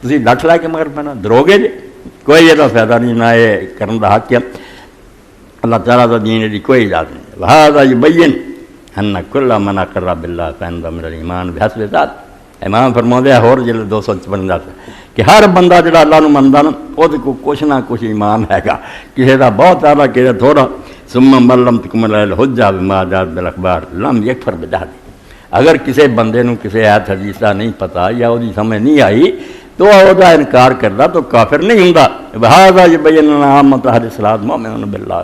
A: تھی لٹ لے کے مگر پینا دروگے جی، کوئی یہ فائدہ نہیں، نہ یہ کرنے کا حق ہے، اللہ تعالیٰ کا دین کی کوئی اجازت نہیں۔ لہٰذا یبین ہن کل من اقر باللہ فإن من الایمان بحسب ذات امام فرماتے ہیں اور جلد 256 کہ ہر بندہ جڑا اللہ نو مندا نا وہ کو کچھ نہ کچھ ایمان ہے گا، کسی دا بہت اعلیٰ کسی دا تھوڑا۔ ثم من لم تکمل الحجہ بما جاءت بالاخبار لم یکفر بجہل، اگر کسی بندے نو کسی آیت حدیث دا نہیں پتا یا وہ سمجھ نہیں آئی تو وہ دا انکار کردا تو کافر نہیں ہوندا۔ بہذا یبین لنا عامۃ اہل الصلاۃ مؤمنون باللہ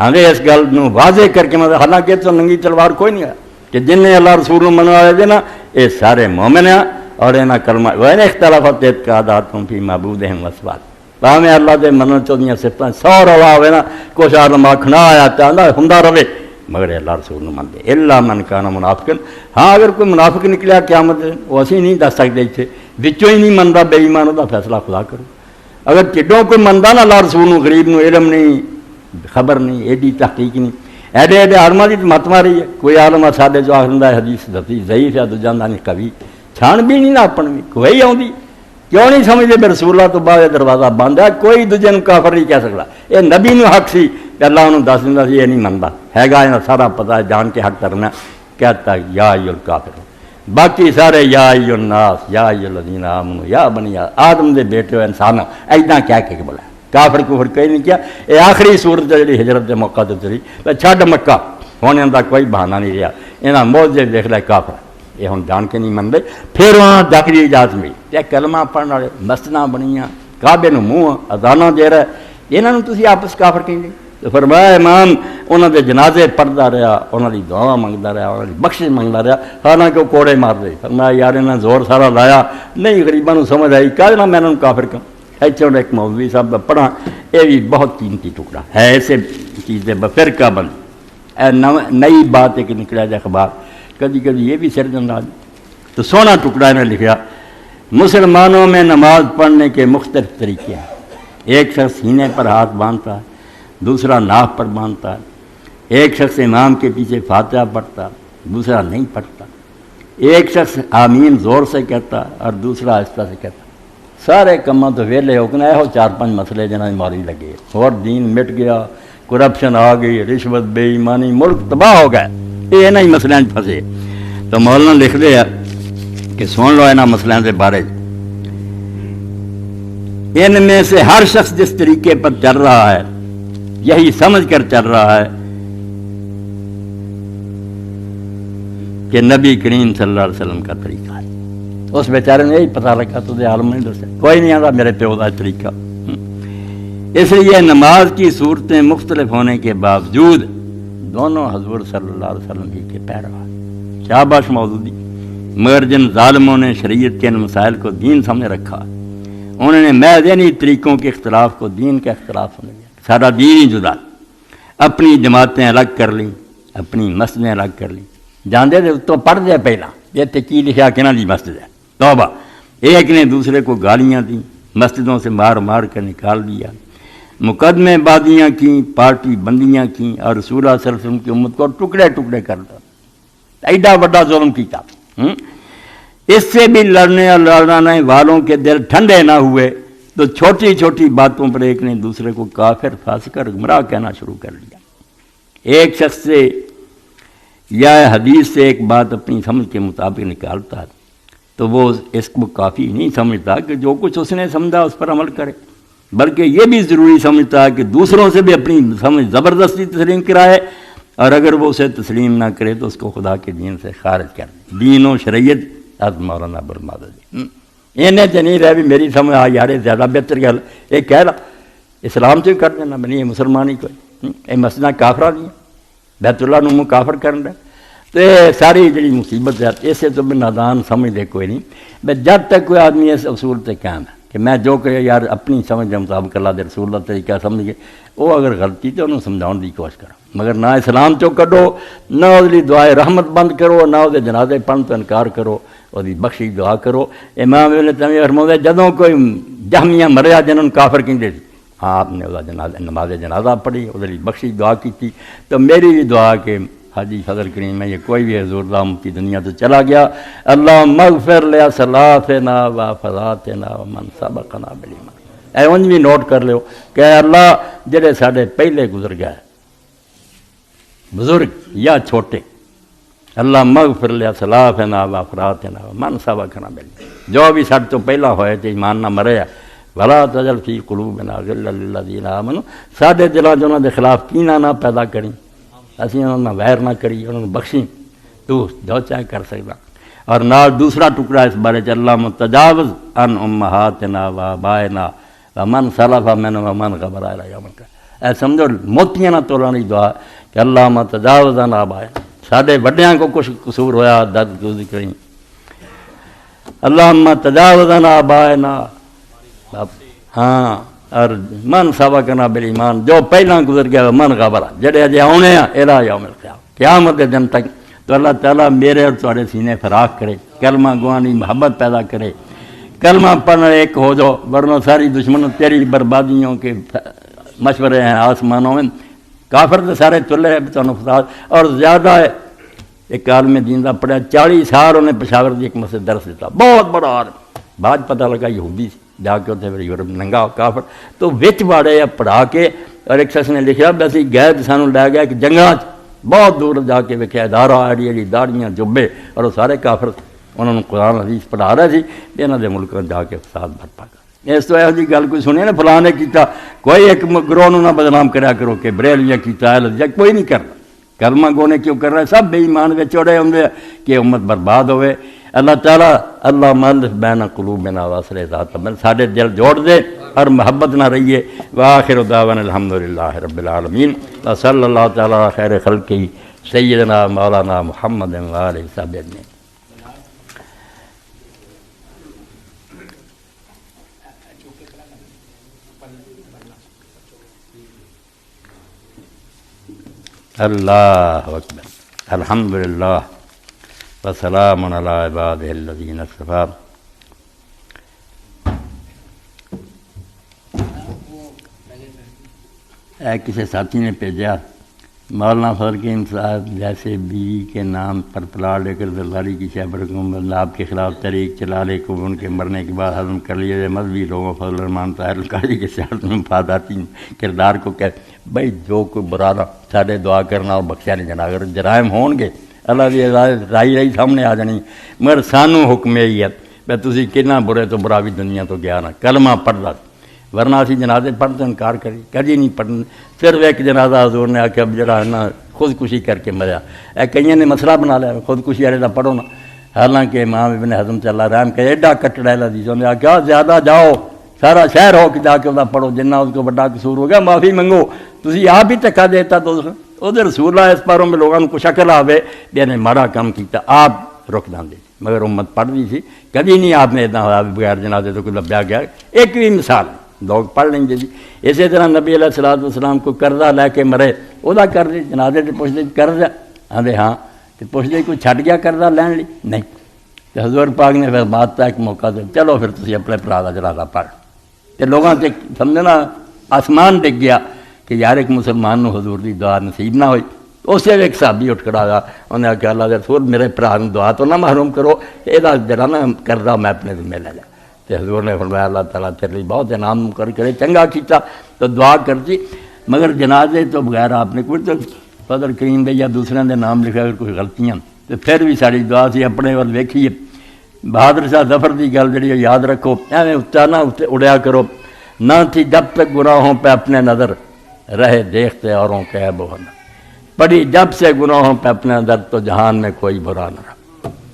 A: آگے اس گل نو واضح کر کے مطلب حالانکہ تو ننگی تلوار کوئی نہیں ہے کہ جن نے اللہ رسول نو منوا لے نا یہ سارے مومن ہیں اور انہاں کلمہ وین اختلافات اعتقاداتهم فی معبودہم وصفات میں اللہ دے منن چودیاں صفتاں 100 روا ہوئے نا کچھ عالم آکھنا آیا چاہتا ہوندا رہے مگر اللہ رسول نو مندے الا من کان منافقن۔ ہاں اگر کوئی منافق نکلیا قیامت وہ اسی نہیں دس سکتے اتنے وچوں ہی نہیں مندا بے ایمان دا فیصلہ خدا کرو۔ اگر چڈوں کوئی مندا نا اللہ رسول نو غریب نو علم نہیں خبر نہیں ایڈی تحقیق نہیں ایڈے ایڈے عالماں دی مت ماری ہے۔ کوئی عالم ساڈے جو آخر حدیث دتی ضعیف ہے دوجا نہیں قوی چھان بھی نہیں نہ اپن بھی کوئی آؤندی کیوں نہیں سمجھتے بے رسول اللہ تو بعد یہ دروازہ بند ہے کوئی دوجے نو کافر نہیں کہہ سکتا۔ یہ نبی نو حق سی کہ اللہ انہوں دس دیندا سی یہ نہیں منتا ہے گا انہاں سارا پتہ ہے جان کے حق کرنا کہتا یا ایھا الکافر باقی سارے یا ایھا الناس یا ایھا الذین آمنوا یا بنی آدم دے بیٹے ہو انسان ایداں کہہ کے بولا کافر کفر کوئی نہیں کیا۔ یہ آخری صورت ہے جی ہجرت کے موقع تے چلی چھڈ مکہ ہونے دا کوئی بہانہ نہیں رہا انہاں موجے دیکھ لے کافر یہ ہوں جان کے نہیں منتے پھر وہاں داخلی اجازت ملی یہ کلمہ پڑھنے والے مسجداں بنیاں کعبے نو منہ اذاناں دے رہا یہاں نو تسی آپس کافر کہیں تو فرمایا امام انہوں دے جنازے پڑھتا رہا انہوں دی دعا منگتا رہا انہوں دی بخشش منگتا رہا حالانکہ وہ کوڑے مار دے فرمایا یار انہاں زور سارا لایا نہیں غریباں نو سمجھ آئی کہ میں انہوں کافر کہوں۔ ایتھے ایک مولوی صاحب کا پڑھا یہ بھی بہت قیمتی ٹکڑا ہے ایسے چیزیں بفرقہ بند نئی بات ایک نکلا جائے اخبار کبھی کبھی یہ بھی سرجن آج تو سونا ٹکڑا انہیں لکھا مسلمانوں میں نماز پڑھنے کے مختلف طریقے ہیں۔ ایک شخص سینے پر ہاتھ باندھتا ہے دوسرا ناف پر باندھتا ہے ایک شخص امام کے پیچھے فاتحہ پڑھتا ہے دوسرا نہیں پڑھتا ایک شخص آمین زور سے کہتا ہے اور دوسرا آہستہ سے کہتا ہے۔ سارے کماں تو ویلے ہوکنا ہے 4-5 مسئلے جنہیں ماری لگے اور دین مٹ گیا کرپشن آ گئی رشوت بے ایمانی ملک تباہ ہو گیا یہ نہیں مسئلے پھنسے تو مولانا لکھ دے کہ سن لو انہاں مسئلے کے بارے ان میں سے ہر شخص جس طریقے پر چل رہا ہے یہی سمجھ کر چل رہا ہے کہ نبی کریم صلی اللہ علیہ وسلم کا طریقہ ہے۔ اس بیچارے نے یہی پتہ لگا تو عالم نہیں دسے کوئی نہیں آتا میرے پیو کا طریقہ۔ اس لیے نماز کی صورتیں مختلف ہونے کے باوجود دونوں حضور صلی اللہ علیہ وسلم ہی کے پیروا شاباش مودودی مگر جن ظالموں نے شریعت کے ان مسائل کو دین سامنے رکھا انہوں نے محض انہی طریقوں کے اختلاف کو دین کا اختلاف سمجھ لیا۔ سارا دین ہی جدا اپنی جماعتیں الگ کر لیں اپنی مسجدیں الگ کر لیں جاندے تھے تو پڑھ دیا پہلا یہ کی لکھا کہ دی مسجد ہے توبہ ایک نے دوسرے کو گالیاں دیں مسجدوں سے مار مار کر نکال دیا مقدمے بازیاں کیں پارٹی بندیاں کیں اور رسول اللہ صلی اللہ علیہ وسلم کی امت کو ٹکڑے ٹکڑے کر دیا ایڈا بڑا ظلم کیتا۔ اس سے بھی لڑنے اور لڑانے والوں کے دل ٹھنڈے نہ ہوئے تو چھوٹی چھوٹی باتوں پر ایک نے دوسرے کو کافر فاسق اور گمراہ کہنا شروع کر دیا۔ ایک شخص سے یا حدیث سے ایک بات اپنی سمجھ کے مطابق نکالتا ہے تو وہ اس کو کافی نہیں سمجھتا کہ جو کچھ اس نے سمجھا اس پر عمل کرے بلکہ یہ بھی ضروری سمجھتا ہے کہ دوسروں سے بھی اپنی سمجھ زبردستی تسلیم کرائے اور اگر وہ اسے تسلیم نہ کرے تو اس کو خدا کے دین سے خارج کر دے۔ دین و شریعت از مولانا برمادہ انہیں تو نہیں رہے بھی میری سمجھ آ یار زیادہ بہتر گل یہ کہہ رہا اسلام سے کر دینا بنی یہ مسلمان ہی کوئی یہ مسئلہ کافرہ نہیں بیت اللہ نو کافر کرن دے تو یہ ساری جڑی مصیبت ہے اسے تو نادان سمجھ دے کوئی نہیں بس جب تک کوئی آدمی اس اصول تے قائم ہے کہ میں جو کہ یار اپنی سمجھ کے مطابق اللہ دے رسول اللہ طریقہ سمجھ کے وہ اگر غلطی تو انہوں سمجھاؤن دی کوشش کرو مگر نہ اسلام چو کڈو نہ وہ دعائے رحمت بند کرو نہ وہ جنازے پڑھن تو انکار کرو وہ بخشی دعا کرو۔ امام ابن تیمیہ فرماتے ہیں جدوں کوئی جہمیہ مریا جنہوں کافر کہندے سی ہاں آپ نے وہ نماز جنازہ پڑھی وہ بخشی دعا کی تھی تو میری بھی دعا کہ حاجی فضل کریم میں یہ کوئی بھی حضور اللہ کی دنیا تو چلا گیا اللہ مغفر لیا صلاتنا و فضاتنا و من سبقنا بالایمان اے انج بھی نوٹ کر لیو کہ اللہ جڑے ساڈے پہلے گزر گئے بزرگ یا چھوٹے اللہ مغفر لیا سلافنا و افراتنا من سبقنا بالایمان، جو بھی سب تو پہلا ہوئے تھے ایمان نہ مرے ولا تجعل فی قلوبنا غلا للذین آمنوا، ساڈے دلاں چ انہاں دے خلاف کینہ نہ پیدا کریں، اسی انہاں نال ویر نہ کری، انہاں نوں بخشیں، تو جو چاہے کر سکدا۔ اور نال دوسرا ٹکڑا اس بارے چ اللہ متجاوز عن امہاتنا و آبائنا ومن سلف منا ومن غبر الی یوم القیامہ، اے سمجھو موتیاں نہ تولن دی دعا کہ اللہ متجاوز عن آبائنا، ساڈے وڈیاں کو کچھ قصور ہویا درد گزر کریں، اللہم تجاوز عن آبائنا، ہاں، اور من سبقنا بالایمان، جو پہلا گزر گیا من غبر، جڑے اجے آنے ہیں الی یوم القیامہ، قیامت دے دن تک، تو اللہ تعالیٰ میرے اور تھوڑے سینے فراخ کرے، کلمہ گوانی محبت پیدا کرے، کلمہ پڑھنا ایک ہو جاؤ، ورنہ ساری دشمنوں تیری بربادیوں کے مشورے ہیں آسمانوں میں، کافر تو سارے تلے ہیں تو فساد، اور زیادہ ہے۔ ایک عالم دین دا پڑھا 40 سال انہیں پشاور دی ایک مسجد درس دیتا، بہت بڑا عالم، بعد پتہ لگا یہودی سی، جا کے اتنے یورپ ننگا کافر، تو وچ واڑے پڑھا کے، اور ایک شخص نے لکھا بھی اسی گئے سانوں لے گیا کہ جنگاں بہت دور جا کے ویکھیا ادارہ ایڈی ایڈی داڑیاں جبے، اور وہ سارے کافر انہوں نے قرآن حدیث پڑھا رہے سی، انہوں نے ملکوں جا کے فساد برپا کر۔ اس تو یہ گل کوئی سنی نا فلاں نے کیتا، کوئی ایک گروہ نہ بدنام کریا کرو کہ بریلویاں کیتا ہے، یا کوئی نہیں کرنا، کلمہ گونے کیوں کر رہے، سب بے ایمان میں چڑھے ہوں کہ امت برباد ہوئے۔ اللہ تعالیٰ اللہ مالف بین قلوبنا واصلح ذات بین، ساڈے دل جوڑ دے اور محبت نہ رہیے۔ وآخر دعوانا الحمدللہ رب العالمین، وصلی اللہ تعالیٰ علی خیر خلقہ سیدنا مولانا محمد وآلہ وصحبہ اجمعین۔ اللہ اکبر، الحمدللہ وسلام علی عبادہ الذین اصطفیٰ۔ کسی ساتھی نے بھیجا مولانا فضل کریم صاحب جیسے بیوی کے نام پر پلاٹ لے کر دلداری کی شہبر کو آپ کے خلاف تحریک چلا لے کو ان کے مرنے کے بعد ہضم کر لیے مذہبی لوگوں فضل الرحمان طاہر القادری کے سیاست میں مفاداتی کردار کو کہ بھائی جو کوئی برا نہ سارے دعا کرنا اور بخشیا نہیں جانا، اگر جرائم ہون گے اللہ کی رائی سامنے آ جانی، مگر سانوں حکم یہی ہے بھائی تسی کتنا برے تو برا بھی دنیا تو گیا نہ، کلمہ پڑھدا، ورنہ اسی جنازے پڑھتے انکار کری کدی نہیں پڑھنے، صرف ایک جنازہ حضور نے آخیا جڑا نا خودکشی کر کے مریا، کئیوں نے مسئلہ بنا لیا خودکشی والے کا پڑھو نا، حالانکہ امام ابن حزم صلی اللہ رحم کہ ایڈا کٹڑا حدیث نے آخیا زیادہ جاؤ سارا شہر ہو کے جا کے وہ پڑھو، جنہ اس کو بڑا قصور ہو گیا معافی منگو، تسی آپ ہی دھکا دیتا تو وہ رسول اللہ اس پاروں میں لوگوں کو شکل آوے بھی نے ماڑا کام کیتا آپ رک دیں، مگر امت پڑھ دی سی، کبھی نہیں آپ نے اتنا ہوا بغیر جنازے تو کوئی لبیا گیا۔ ایک بھی مثال لوگ پڑھ لیں گے جی، اسی طرح نبی علیہ الصلوۃ والسلام کو قرضہ لے کے مرے وہ کر دے جنازے سے پوچھتے قرضہ آدھے ہاں، تو پوچھتے کوئی چھٹ گیا قرضہ لین لی نہیں، تو حضور پاک نے پھر بات تھا ایک موقع دے چلو پھر تسی اپنے بھرا کا جنازہ پڑھ، تو لوگوں سے سمجھنا آسمان ڈگ گیا کہ یار ایک مسلمان نو حضور دی دعا نصیب نہ ہوئی، اسے ایک صحابی اٹھ کھڑا گیا، انہیں آخیا اللہ دے رسول میرے بھرا دعا تو نہ محروم کرو، یہ جرا نا قرضہ میں اپنے ذمہ لے جا، تو حضور نے فرمایا اللہ تعالیٰ تیرے لیے بہت انعام مقرر کرے، چنگا کیتا تو دعا کرتی، مگر جنازے تو بغیر آپ نے کوئی تو فضل کریم دے یا دوسرے دے نام لکھا اگر کوئی غلطیاں تو پھر بھی ساری دعا سی اپنے ول ویکھیے۔ بہادر شاہ ظفر دی گل جڑی یاد رکھو، ایویں اچا نہ اڑیا کرو، نہ تھی جب تک گناہوں پہ اپنے نظر رہے دیکھتے اوروں کے عیب و حنا، پڑی جب سے گناہوں پہ اپنے نظر تو جہان میں کوئی برا نہ رہا،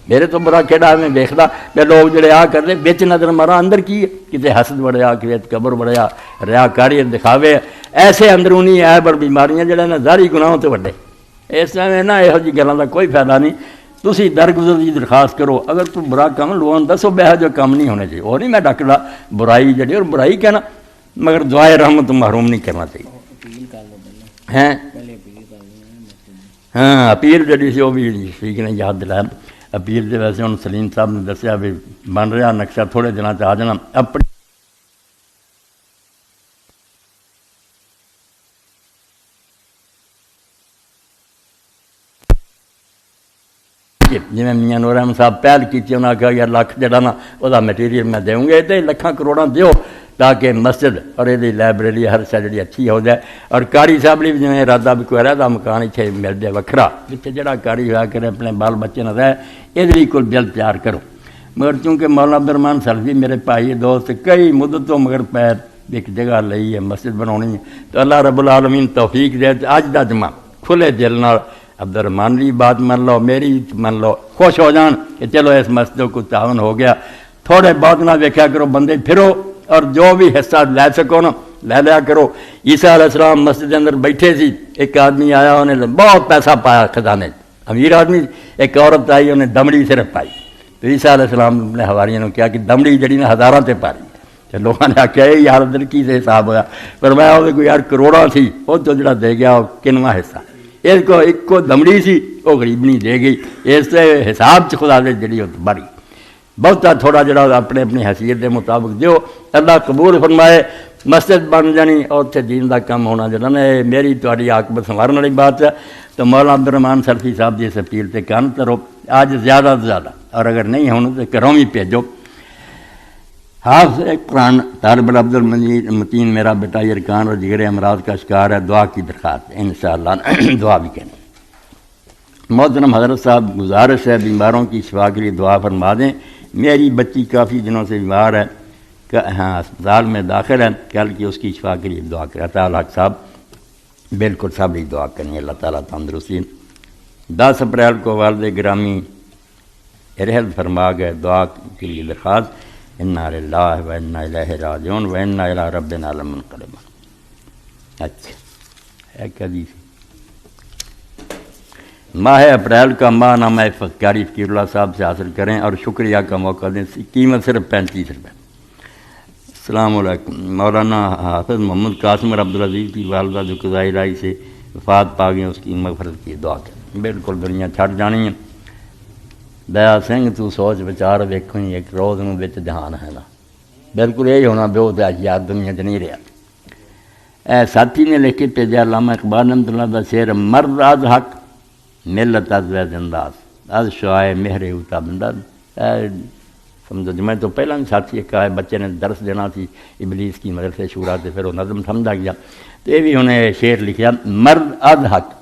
A: میرے تو برا کہڑا میں دیکھتا کہ لوگ جڑے آ کر دے بچ نظر مارا اندر کی ہے، کتے حسد بڑھیا کتے کبر بڑھیا ریاکاری دکھاوے، ایسے اندرونی عیب اور بیماریاں جڑے نا ظاہری گناہوں تو وڈے، اس طرح نہ یہو جی گلاں دا کوئی فائدہ نہیں، تسی درگزر کی درخواست کرو، اگر کوئی برا کام لوگوں دسو بے جو کام نہیں ہونے چاہیے، وہ نہیں میں ڈکدا برائی جڑی اور برائی کہنا، مگر دعائے رحمت محروم نہیں کرنا چاہیے ہیں۔ ہاں اپیل جڑی سی وہ بھی ٹھیک نے یاد دلایا، اپیل دے ویسے ہوں سلیم صاحب نے دسیا بھی بن رہا نقشہ تھوڑے دنوں آ جانا، اپنی جی میں میاں نور احمد صاحب پہل کی انہوں نے کہا یار لکھ جڑا نا وہ میٹیریل میں دوں گے تو لکھاں کروڑاں دیو، تاکہ مسجد اور یہ لائبریری ہر شے جی اچھی ہو جائے. اور قاری صاحب نے بھی جی ارادہ بھی کوئی رہتا مکان اتنے مل جائے وکھرا جتنے جڑا قاری ہوا کرے اپنے بال بچے نہ رہے یہ کوئی بل تیار کرو. مگر چونکہ مولانا عبد الرحمان سلفی میرے بھائی دوست کئی مدت تو مگر پیر ایک جگہ لئی ہے مسجد بنانی ہے تو اللہ رب العالمین توفیق دے. اج دا جمعہ کھلے دل نال عبد الرحمان کی بات من لو میری من لو خوش ہو جان کہ چلو اس مسجد کو تعاون ہو گیا. تھوڑے بہت نہ ویکھیا کرو بندے پھرو اور جو بھی حصہ لے سکو نا لے لیا کرو. عیسیٰ علیہ السلام مسجد کے اندر بیٹھے سی ایک آدمی آیا انہیں بہت پیسہ پایا خزانے امیر آدمی. ایک عورت آئی انہیں دمڑی صرف پائی تو عیسیٰ علیہ السلام نے حواریوں نے کیا کہ دمڑی جڑی نے ہزاراں تے پاری تو لوگوں نے آخیا یہ یار ادھر کی سے حساب ہوا پر میں وہ کوئی یار کروڑاں تھی وہ تو جڑا دے گیا وہ کنواں حصہ اس کو ایک کو دمڑی سی وہ غریبنی دے گئی اس سے حساب چ خدا دے جڑی وہ باری بہتا تھوڑا جڑا اپنے اپنی حیثیت کے مطابق دیو اللہ قبول فرمائے. مسجد بن جانی اور اتنے دین کا کام ہونا جڑا نا میری تاری عاقبت سنوارن والی بات ہے. تو مولانا عبد الرحمان سلفی صاحب کی اس اپیل سے کان کرو آج زیادہ سے زیادہ اور اگر نہیں ہونا تو گھروں بھی بھیجو. حافظ ایک قرآن طالب عبد المتین میرا بیٹا یرکان اور جگر امراض کا شکار ہے دعا کی درخواست انشاءاللہ دعا بھی کریں. محترم حضرت صاحب گزارش ہے بیماروں کی شفا کے لیے دعا فرما دیں. میری بچی کافی دنوں سے بیمار ہے ہاں اسپتال میں داخل ہے کل کی اس کی شفا کے لیے دعا کریں. تعالیٰ حق صاحب بالکل سب ہی دعا کریں اللہ تعالیٰ تندرستی. 10 اپریل کو والد گرامی رحل فرما گئے دعا کے لیے درخواست انا للہ و انا الیہ راجعون و انا الی ربنا لمنقلبون. اچھا ایک حدیث ماہ اپریل کا ماہ نامہ قاری فقیر اللہ صاحب سے حاصل کریں اور شکریہ کا موقع دیں. قیمت صرف 35 روپے. السلام علیکم. مولانا حافظ محمد قاسم اور عبدالعزیز کی والدہ جو قضائی رائی سے وفات پا گئیں اس کی مغفرت کی دعا کریں. بالکل دنیا چھٹ جانی ہے. دیا سنگھ تو سوچ بچار ویکھو ایک روز میں بچ جہان ہے نا بالکل یہی ہونا بے ہوتا یاد دنیا چ نہیں رہا. اے ساتھی نے لکھ کے بھیجا علامہ اقبال رحمۃ اللہ کا شعر مرد از حق ملت از وید انداز از شعائے مہر اوتا بنداز. سمجھو جمعہ تو پہلا بھی ساتھی ایک آئے بچے نے درس دینا تھی ابلیس کی مدرسے شورا سے پھر وہ نظم سمجھا گیا تو یہ بھی انہیں شعر لکھا مرد از حق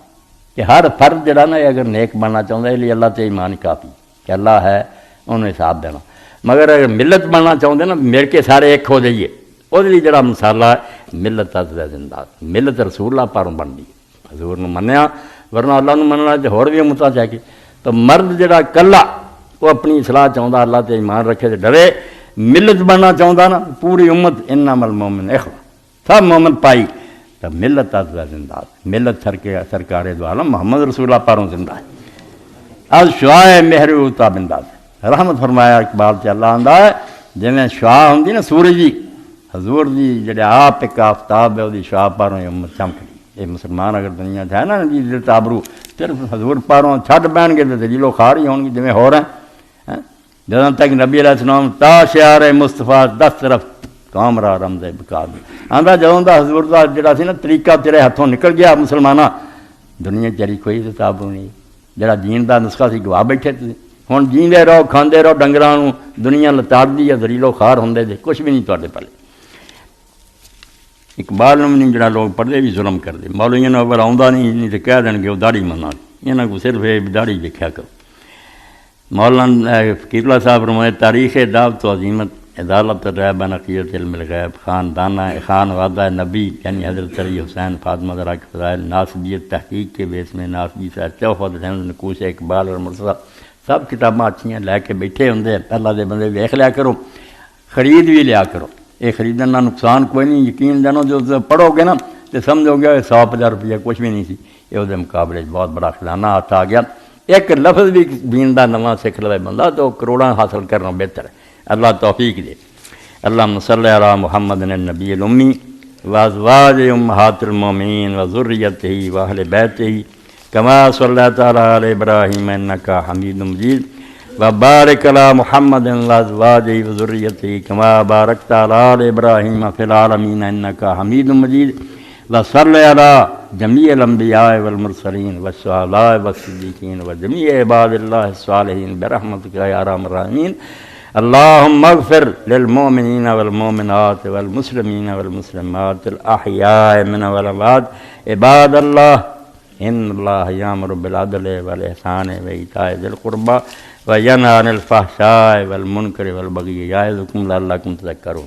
A: کہ ہر فرد جڑا نا اگر نیک بننا چاہتا ہے اس لیے اللہ تے ایمان کافی کہ اللہ ہے انہوں حساب دینا. مگر اگر ملت بننا چاہتے نا مل کے سارے ایک ہو جائیے وہ جڑا مسالہ ہے ملت از زندہ ملت رسول اللہ پاروں بن گئی. حضور نے منیا ورنہ اللہ نے مننا تو ہور بھی امتا چاہیے. تو مرد جڑا کلا وہ اپنی اصلاح چاہتا اللہ تے ایمان رکھے تو ڈرے. ملت بننا چاہتا نا پوری امت انما المومن اخوہ سب مومن پائی تو ملت از زندہ ملت سرکار دو عالم محمد رسول اللہ پاروں زندہ ہے. از شعائے مہر اوتا بنداز رحمت فرمایا اقبال سے اللہ آندا ہے جویں شعاع ہوندی نا سورج دی حضور دی جڑے آپ ایک آفتاب ہے وہ شعاع پاروں امت چمک. یہ مسلمان اگر دنیا ہے نا جی دل تابرو صرف حضور پاروں چھڈ بہن گے تو دلیلو خار ہی ہون گے جویں ہو رہے ہیں. جدوں تک نبی علیہ السلام تا شعار مصطفیٰ 10 طرف کامرا رمز بکار آندا جدوں دا حضور دا جڑا سی نا طریقہ تیرے ہاتھوں نکل گیا مسلماناں دنیا چری کوئی تابرو نہیں. جڑا جین دا نسخہ سی گوا بیٹھے تھے ہن جیندے رہو کھاندے رہو ڈنگراں نوں دنیا لتاڑ دی ہے دلیلو خار ہوندے جے کچھ بھی نہیں تواڈے پلے. اقبال نے نہیں جڑا لوگ پڑھتے بھی ظلم کرتے مولویاں نے اگر آؤں نہیں تو کہہ دیں گے وہ داڑھی منا یہاں کو صرف یہ داڑھی دیکھا کرو. مولانا فقیر اللہ صاحب فرمائے تاریخ دعوت و عظیمت عدالت رہب عقیدت علم الغیب خاندانہ خان وعدہ نبی یعنی حضرت علی حسین فاطمہ ذرا کے فضائل ناصبیت تحقیق کے بیس میں ناصبی سے توفت نقوش اقبال اور مرتضیٰ سب کتاباں اچھی ہیں لے کے بیٹھے ہوں اللہ دے بندے ویکھ لیا کرو خرید بھی لیا کرو. یہ خریدنا نقصان کوئی نہیں. یقین جانو جو پڑھو گے نا تو سمجھو گے 100-50 روپیہ کچھ بھی نہیں سی. یہ وہ مقابلے بہت بڑا خزانہ ہاتھ آ گیا. ایک لفظ بھی دین دا نواں سکھ لے بندہ تو کروڑاں حاصل کرنا بہتر ہے. اللہ توفیق دے. اللہم صلی علی محمد النبی الامی وازواج امہات المومنین وذریتہ واہل بیتہ کما صلیت علی ابراہیم انکا حمید مجید وبارک علی محمد وازواجہ وذریتہ کما بارکت علی ابراہیم فی العالمین انکا حمید مجید وصلی علی جمیع الانبیاء والمرسلین والشہداء والصدیقین وجمیع عباد اللہ الصالحین برحمتک یا ارحم الراحمین. اللہم اغفر للمؤمنین والمؤمنات والمسلمین والمسلمات الاحیاء من والاموات عباد اللہ ان اللہ یامر بالعدل والإحسان وإیتاء ذی القربى وینہی عن الفحشاء والمنکر والبغی یعظکم لعلکم تذکرون.